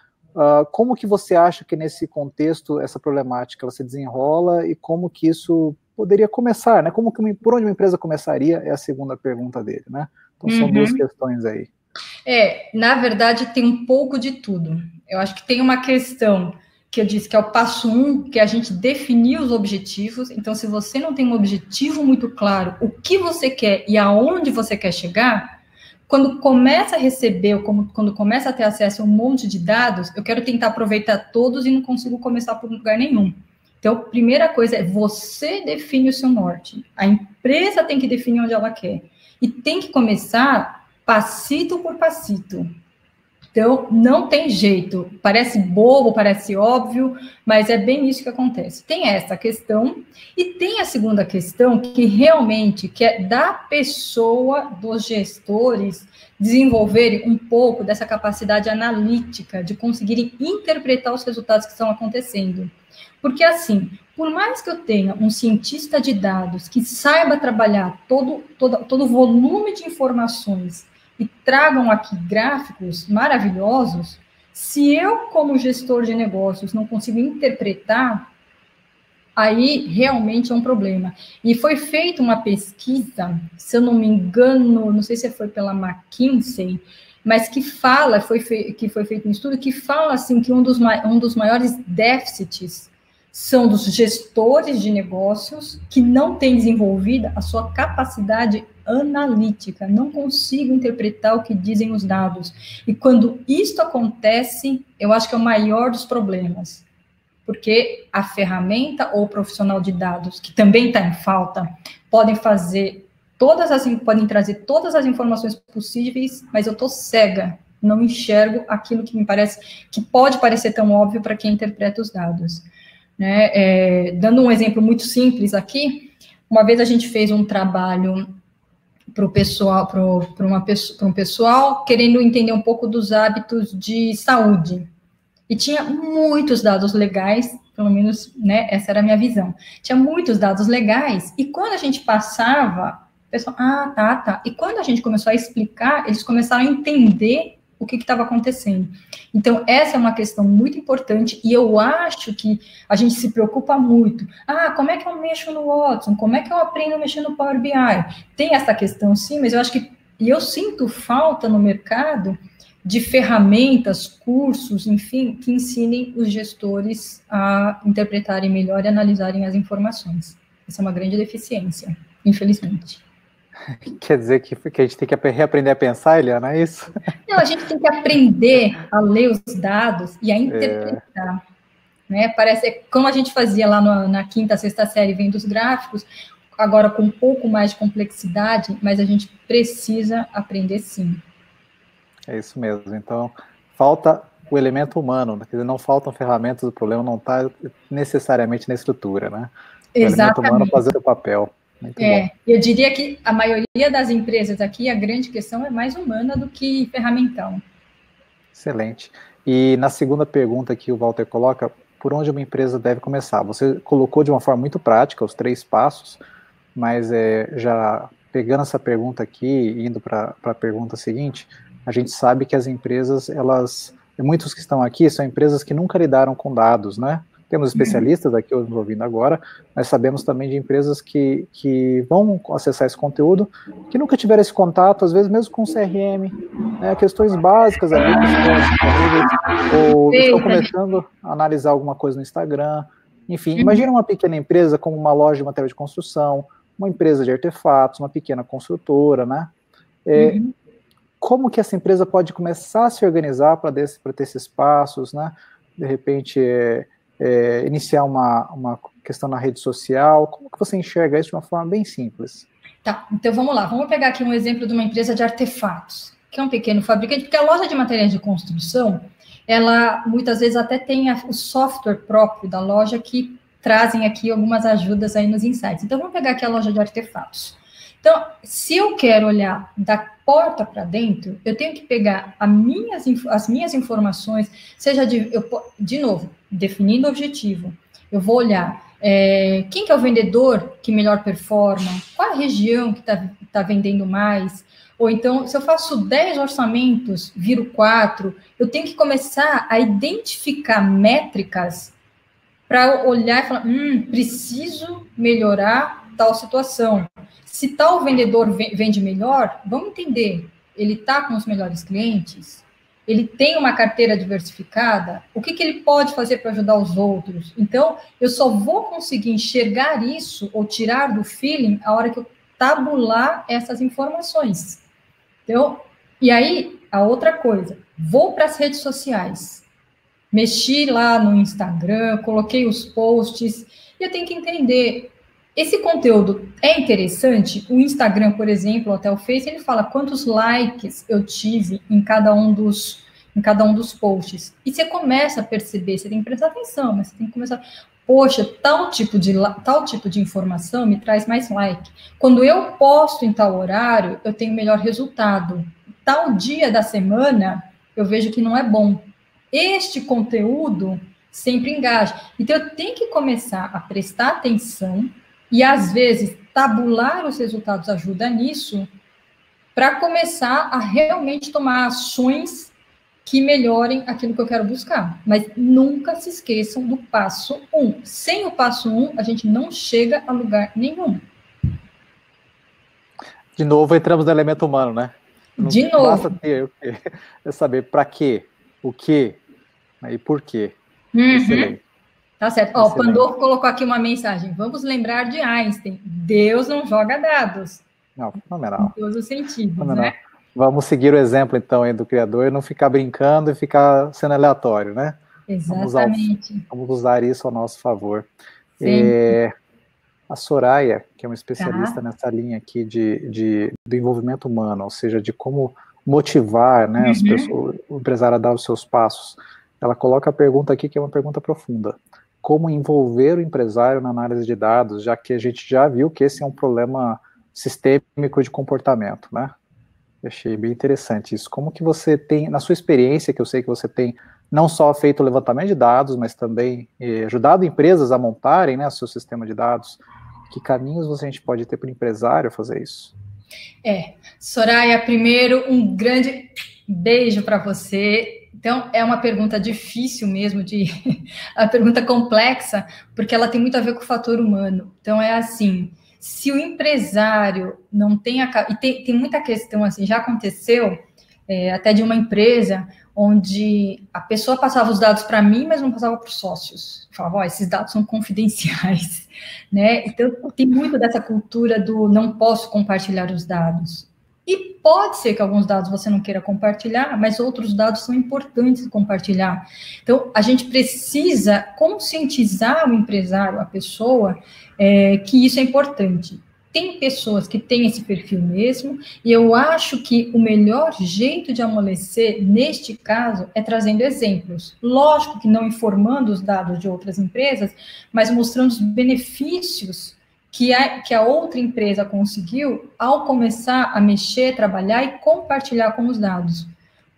Como que você acha que nesse contexto essa problemática se desenrola, e como que isso poderia começar, né? Por onde uma empresa começaria é a segunda pergunta dele, né? Então são duas questões aí. Na verdade, tem um pouco de tudo. Eu acho que tem uma questão que eu disse que é o passo 1, que é a gente definir os objetivos. Então, se você não tem um objetivo muito claro, o que você quer e aonde você quer chegar, quando começa a receber, ou quando começa a ter acesso a um monte de dados, eu quero tentar aproveitar todos e não consigo começar por lugar nenhum. Então, a primeira coisa é você define o seu norte. A empresa tem que definir onde ela quer. E tem que começar passito por passito. Então, não tem jeito. Parece bobo, parece óbvio, mas é bem isso que acontece. Tem essa questão, e tem a segunda questão, que realmente é da pessoa, dos gestores, desenvolverem um pouco dessa capacidade analítica, de conseguirem interpretar os resultados que estão acontecendo. Porque, assim, por mais que eu tenha um cientista de dados que saiba trabalhar todo o volume de informações e tragam aqui gráficos maravilhosos, se eu, como gestor de negócios, não consigo interpretar, aí realmente é um problema. E foi feita uma pesquisa, se eu não me engano, não sei se foi pela McKinsey, mas que fala, que foi feito um estudo que fala assim que um dos maiores déficits são dos gestores de negócios que não têm desenvolvida a sua capacidade analítica, não consigo interpretar o que dizem os dados. E quando isto acontece, eu acho que é o maior dos problemas, porque a ferramenta ou o profissional de dados, que também está em falta, podem trazer todas as informações possíveis, mas eu estou cega, não enxergo aquilo que me parece, que pode parecer tão óbvio para quem interpreta os dados. Né? Dando um exemplo muito simples aqui, uma vez a gente fez um trabalho para um pessoal querendo entender um pouco dos hábitos de saúde, e tinha muitos dados legais, pelo menos, né, essa era a minha visão, tinha muitos dados legais, e quando a gente passava, o pessoal, tá, e quando a gente começou a explicar, eles começaram a entender o que estava acontecendo. Então, essa é uma questão muito importante, e eu acho que a gente se preocupa muito. Como é que eu mexo no Watson? Como é que eu aprendo a mexer no Power BI? Tem essa questão, sim, mas eu acho que, e eu sinto falta no mercado de ferramentas, cursos, enfim, que ensinem os gestores a interpretarem melhor e analisarem as informações. Essa é uma grande deficiência, infelizmente. Quer dizer que a gente tem que reaprender a pensar, Eliana, é isso? Não, a gente tem que aprender a ler os dados e a interpretar. Né? Parece como a gente fazia lá na quinta, sexta série, vendo os gráficos, agora com um pouco mais de complexidade, mas a gente precisa aprender sim. É isso mesmo. Então, falta o elemento humano, quer dizer, não faltam ferramentas, o problema não está necessariamente na estrutura, né? Exatamente. O elemento humano fazer o papel. Muito bom. Eu diria que a maioria das empresas aqui, a grande questão é mais humana do que ferramental. Excelente. E na segunda pergunta que o Walter coloca, por onde uma empresa deve começar? Você colocou de uma forma muito prática os 3 passos, mas já pegando essa pergunta aqui, indo para a pergunta seguinte, a gente sabe que as empresas, muitos que estão aqui são empresas que nunca lidaram com dados, né? Temos especialistas aqui nos ouvindo agora, mas sabemos também de empresas que vão acessar esse conteúdo, que nunca tiveram esse contato, às vezes mesmo com CRM, né, questões básicas ali, ou estão começando a analisar alguma coisa no Instagram. Enfim, imagina uma pequena empresa como uma loja de material de construção, uma empresa de artefatos, uma pequena construtora, né? Como que essa empresa pode começar a se organizar para ter esses passos, né? De repente, iniciar uma questão na rede social. Como que você enxerga isso de uma forma bem simples? Tá, então vamos lá. Vamos pegar aqui um exemplo de uma empresa de artefatos, que é um pequeno fabricante, porque a loja de materiais de construção, ela muitas vezes até tem o software próprio da loja que trazem aqui algumas ajudas aí nos insights. Então, vamos pegar aqui a loja de artefatos. Então, se eu quero olhar da porta para dentro, eu tenho que pegar as minhas informações, seja de novo, definindo o objetivo. Eu vou olhar quem que é o vendedor que melhor performa, qual a região que tá vendendo mais, ou então, se eu faço 10 orçamentos, viro 4, eu tenho que começar a identificar métricas para olhar e falar, preciso melhorar tal situação. Se tal vendedor vende melhor, vamos entender, ele está com os melhores clientes? Ele tem uma carteira diversificada? O que ele pode fazer para ajudar os outros? Então, eu só vou conseguir enxergar isso ou tirar do feeling a hora que eu tabular essas informações. Então, e aí, a outra coisa, vou para as redes sociais, mexi lá no Instagram, coloquei os posts, e eu tenho que entender, esse conteúdo é interessante? O Instagram, por exemplo, até o Face, ele fala quantos likes eu tive em cada um dos posts. E você começa a perceber, você tem que prestar atenção, mas você tem que começar, poxa, tal tipo de informação me traz mais like. Quando eu posto em tal horário, eu tenho melhor resultado. Tal dia da semana, eu vejo que não é bom. Este conteúdo sempre engaja. Então, eu tenho que começar a prestar atenção e, às vezes, tabular os resultados ajuda nisso para começar a realmente tomar ações que melhorem aquilo que eu quero buscar. Mas nunca se esqueçam do passo 1. Sem o passo 1, a gente não chega a lugar nenhum. De novo, entramos no elemento humano, né? De novo. Basta ter saber para quê, o quê, e por quê. Excelente. Tá certo. Ó, o Pandolfo colocou aqui uma mensagem. Vamos lembrar de Einstein. Deus não joga dados. Não, fenomenal. Em todos os sentidos, fenomenal, né? Vamos seguir o exemplo, então, aí do Criador e não ficar brincando e ficar sendo aleatório, né? Exatamente. Vamos usar isso ao nosso favor. A Soraya, que é uma especialista nessa linha aqui do envolvimento humano, ou seja, de como motivar, né, as pessoas, o empresário a dar os seus passos. Ela coloca a pergunta aqui, que é uma pergunta profunda. Como envolver o empresário na análise de dados, já que a gente já viu que esse é um problema sistêmico de comportamento, né? Eu achei bem interessante isso. Como que você tem, na sua experiência, que eu sei que você tem não só feito o levantamento de dados, mas também ajudado empresas a montarem, né, o seu sistema de dados, que caminhos a gente pode ter para o empresário fazer isso? Soraya, primeiro, um grande beijo para você. Então, é uma pergunta difícil mesmo, a pergunta complexa, porque ela tem muito a ver com o fator humano. Então, é assim, se o empresário não tem e tem muita questão assim, já aconteceu, até de uma empresa onde a pessoa passava os dados para mim, mas não passava para os sócios. Falava, esses dados são confidenciais, né? Então, tem muito dessa cultura do não posso compartilhar os dados. E pode ser que alguns dados você não queira compartilhar, mas outros dados são importantes compartilhar. Então, a gente precisa conscientizar o empresário, a pessoa, que isso é importante. Tem pessoas que têm esse perfil mesmo, e eu acho que o melhor jeito de amolecer, neste caso, é trazendo exemplos. Lógico que não informando os dados de outras empresas, mas mostrando os benefícios que a outra empresa conseguiu ao começar a mexer, trabalhar e compartilhar com os dados.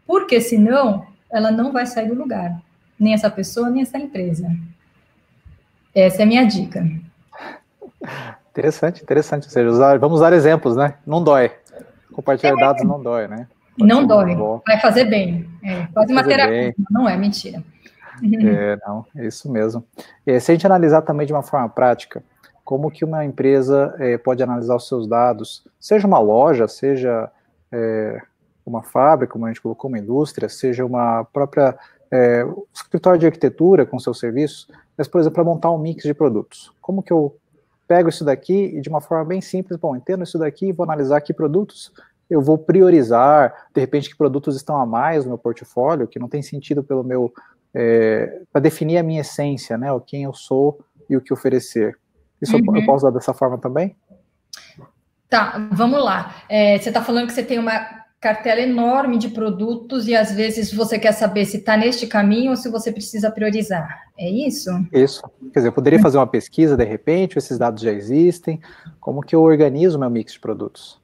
Porque senão, ela não vai sair do lugar. Nem essa pessoa, nem essa empresa. Essa é a minha dica. Interessante. Ou seja, vamos usar exemplos, né? Não dói. Compartilhar dados não dói, né? Não dói. Vai fazer bem. Quase uma terapia. Não é mentira. Não, é isso mesmo. Se a gente analisar também de uma forma prática, como que uma empresa pode analisar os seus dados, seja uma loja, seja uma fábrica, como a gente colocou, uma indústria, seja uma própria escritório de arquitetura com seus serviços, mas, por exemplo, para montar um mix de produtos. Como que eu pego isso daqui e de uma forma bem simples, entendo isso daqui, vou analisar que produtos eu vou priorizar, de repente que produtos estão a mais no meu portfólio, que não tem sentido pelo meu, para definir a minha essência, né, quem eu sou e o que oferecer. Isso eu posso usar dessa forma também? Tá, vamos lá. Você está falando que você tem uma cartela enorme de produtos e às vezes você quer saber se está neste caminho ou se você precisa priorizar. É isso? Isso. Quer dizer, eu poderia fazer uma pesquisa de repente, esses dados já existem, como que eu organizo meu mix de produtos?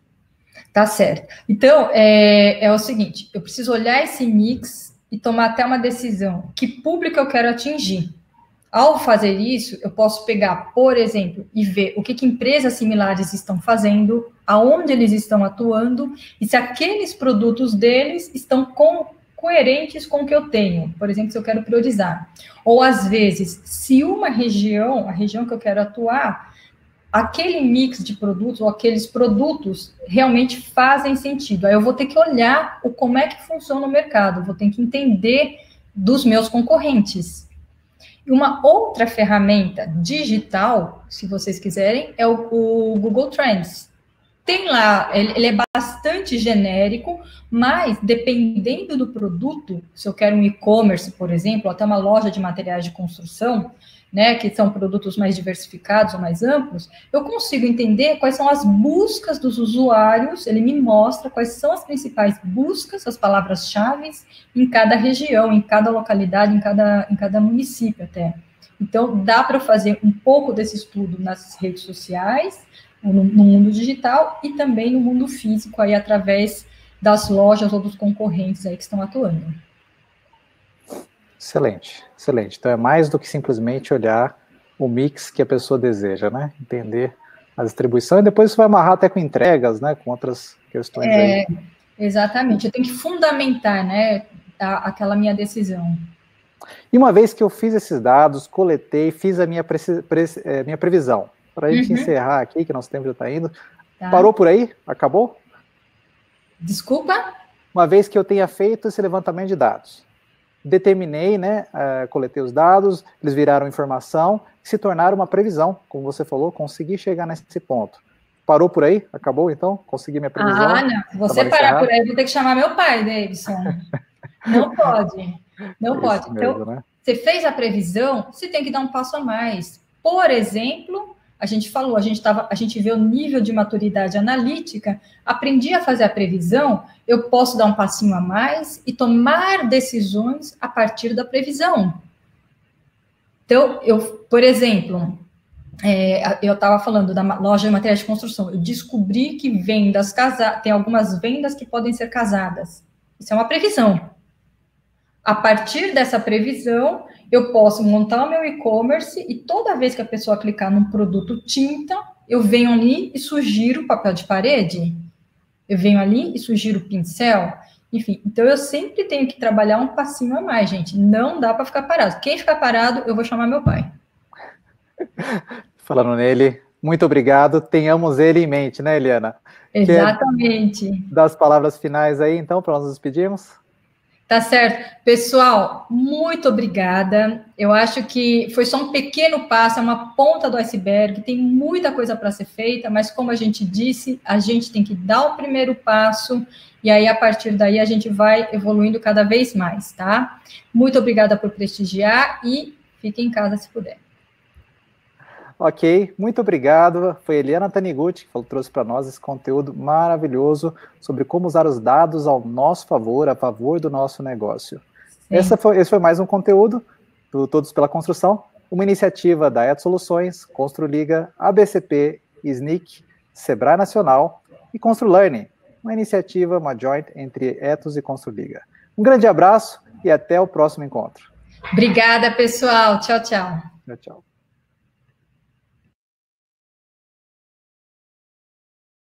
Tá certo. Então, é o seguinte, eu preciso olhar esse mix e tomar até uma decisão. Que público eu quero atingir? Ao fazer isso, eu posso pegar, por exemplo, e ver o que empresas similares estão fazendo, aonde eles estão atuando, e se aqueles produtos deles estão coerentes com o que eu tenho. Por exemplo, se eu quero priorizar. Ou, às vezes, se uma região, a região que eu quero atuar, aquele mix de produtos ou aqueles produtos realmente fazem sentido. Aí eu vou ter que olhar como é que funciona o mercado, vou ter que entender dos meus concorrentes. Uma outra ferramenta digital, se vocês quiserem, é o Google Trends. Tem lá, ele é bastante genérico, mas dependendo do produto, se eu quero um e-commerce, por exemplo, ou até uma loja de materiais de construção, né, que são produtos mais diversificados ou mais amplos, eu consigo entender quais são as buscas dos usuários, ele me mostra quais são as principais buscas, as palavras-chave em cada região, em cada localidade, em cada município até. Então, dá para fazer um pouco desse estudo nas redes sociais, no mundo digital e também no mundo físico, aí através das lojas ou dos concorrentes aí que estão atuando. Excelente. Então é mais do que simplesmente olhar o mix que a pessoa deseja, né? Entender a distribuição e depois isso vai amarrar até com entregas, né? Com outras questões aí. Exatamente. Eu tenho que fundamentar, né? Aquela minha decisão. E uma vez que eu fiz esses dados, coletei, fiz a minha previsão, para a gente encerrar aqui, que nosso tempo já está indo. Tá. Parou por aí? Acabou? Desculpa? Uma vez que eu tenha feito esse levantamento de dados, determinei, né, coletei os dados, eles viraram informação, se tornaram uma previsão, como você falou, consegui chegar nesse ponto. Parou por aí? Acabou, então? Consegui minha previsão? Ah, não. Se você parar por aí, eu vou ter que chamar meu pai, Davidson. Não pode. Não pode. Então, mesmo, né? Você fez a previsão, você tem que dar um passo a mais. Por exemplo, a gente falou, a gente vê o nível de maturidade analítica, aprendi a fazer a previsão, eu posso dar um passinho a mais e tomar decisões a partir da previsão. Então, por exemplo, eu estava falando da loja de materiais de construção, eu descobri que tem algumas vendas que podem ser casadas. Isso é uma previsão. A partir dessa previsão, eu posso montar o meu e-commerce e toda vez que a pessoa clicar num produto tinta, eu venho ali e sugiro papel de parede, eu venho ali e sugiro pincel, enfim. Então, eu sempre tenho que trabalhar um passinho a mais, gente. Não dá para ficar parado. Quem ficar parado, eu vou chamar meu pai. Falando nele, Muito obrigado, tenhamos ele em mente, né, Eliana? Exatamente. Quer dar as palavras finais aí, então, para nós nos despedirmos? Tá certo. Pessoal, muito obrigada. Eu acho que foi só um pequeno passo, é uma ponta do iceberg, tem muita coisa para ser feita, mas como a gente disse, a gente tem que dar o primeiro passo e aí, a partir daí, a gente vai evoluindo cada vez mais, tá? Muito obrigada por prestigiar e fique em casa se puder. Ok, muito obrigado. Foi Eliana Taniguchi que trouxe para nós esse conteúdo maravilhoso sobre como usar os dados ao nosso favor, a favor do nosso negócio. Esse foi mais um conteúdo do Todos pela Construção, uma iniciativa da Etos Soluções, ConstruLiga, ABCP, SNIC, Sebrae Nacional e ConstruLearning, uma iniciativa, uma joint entre Etos e ConstruLiga. Um grande abraço e até o próximo encontro. Obrigada, pessoal. Tchau, tchau. Tchau, tchau.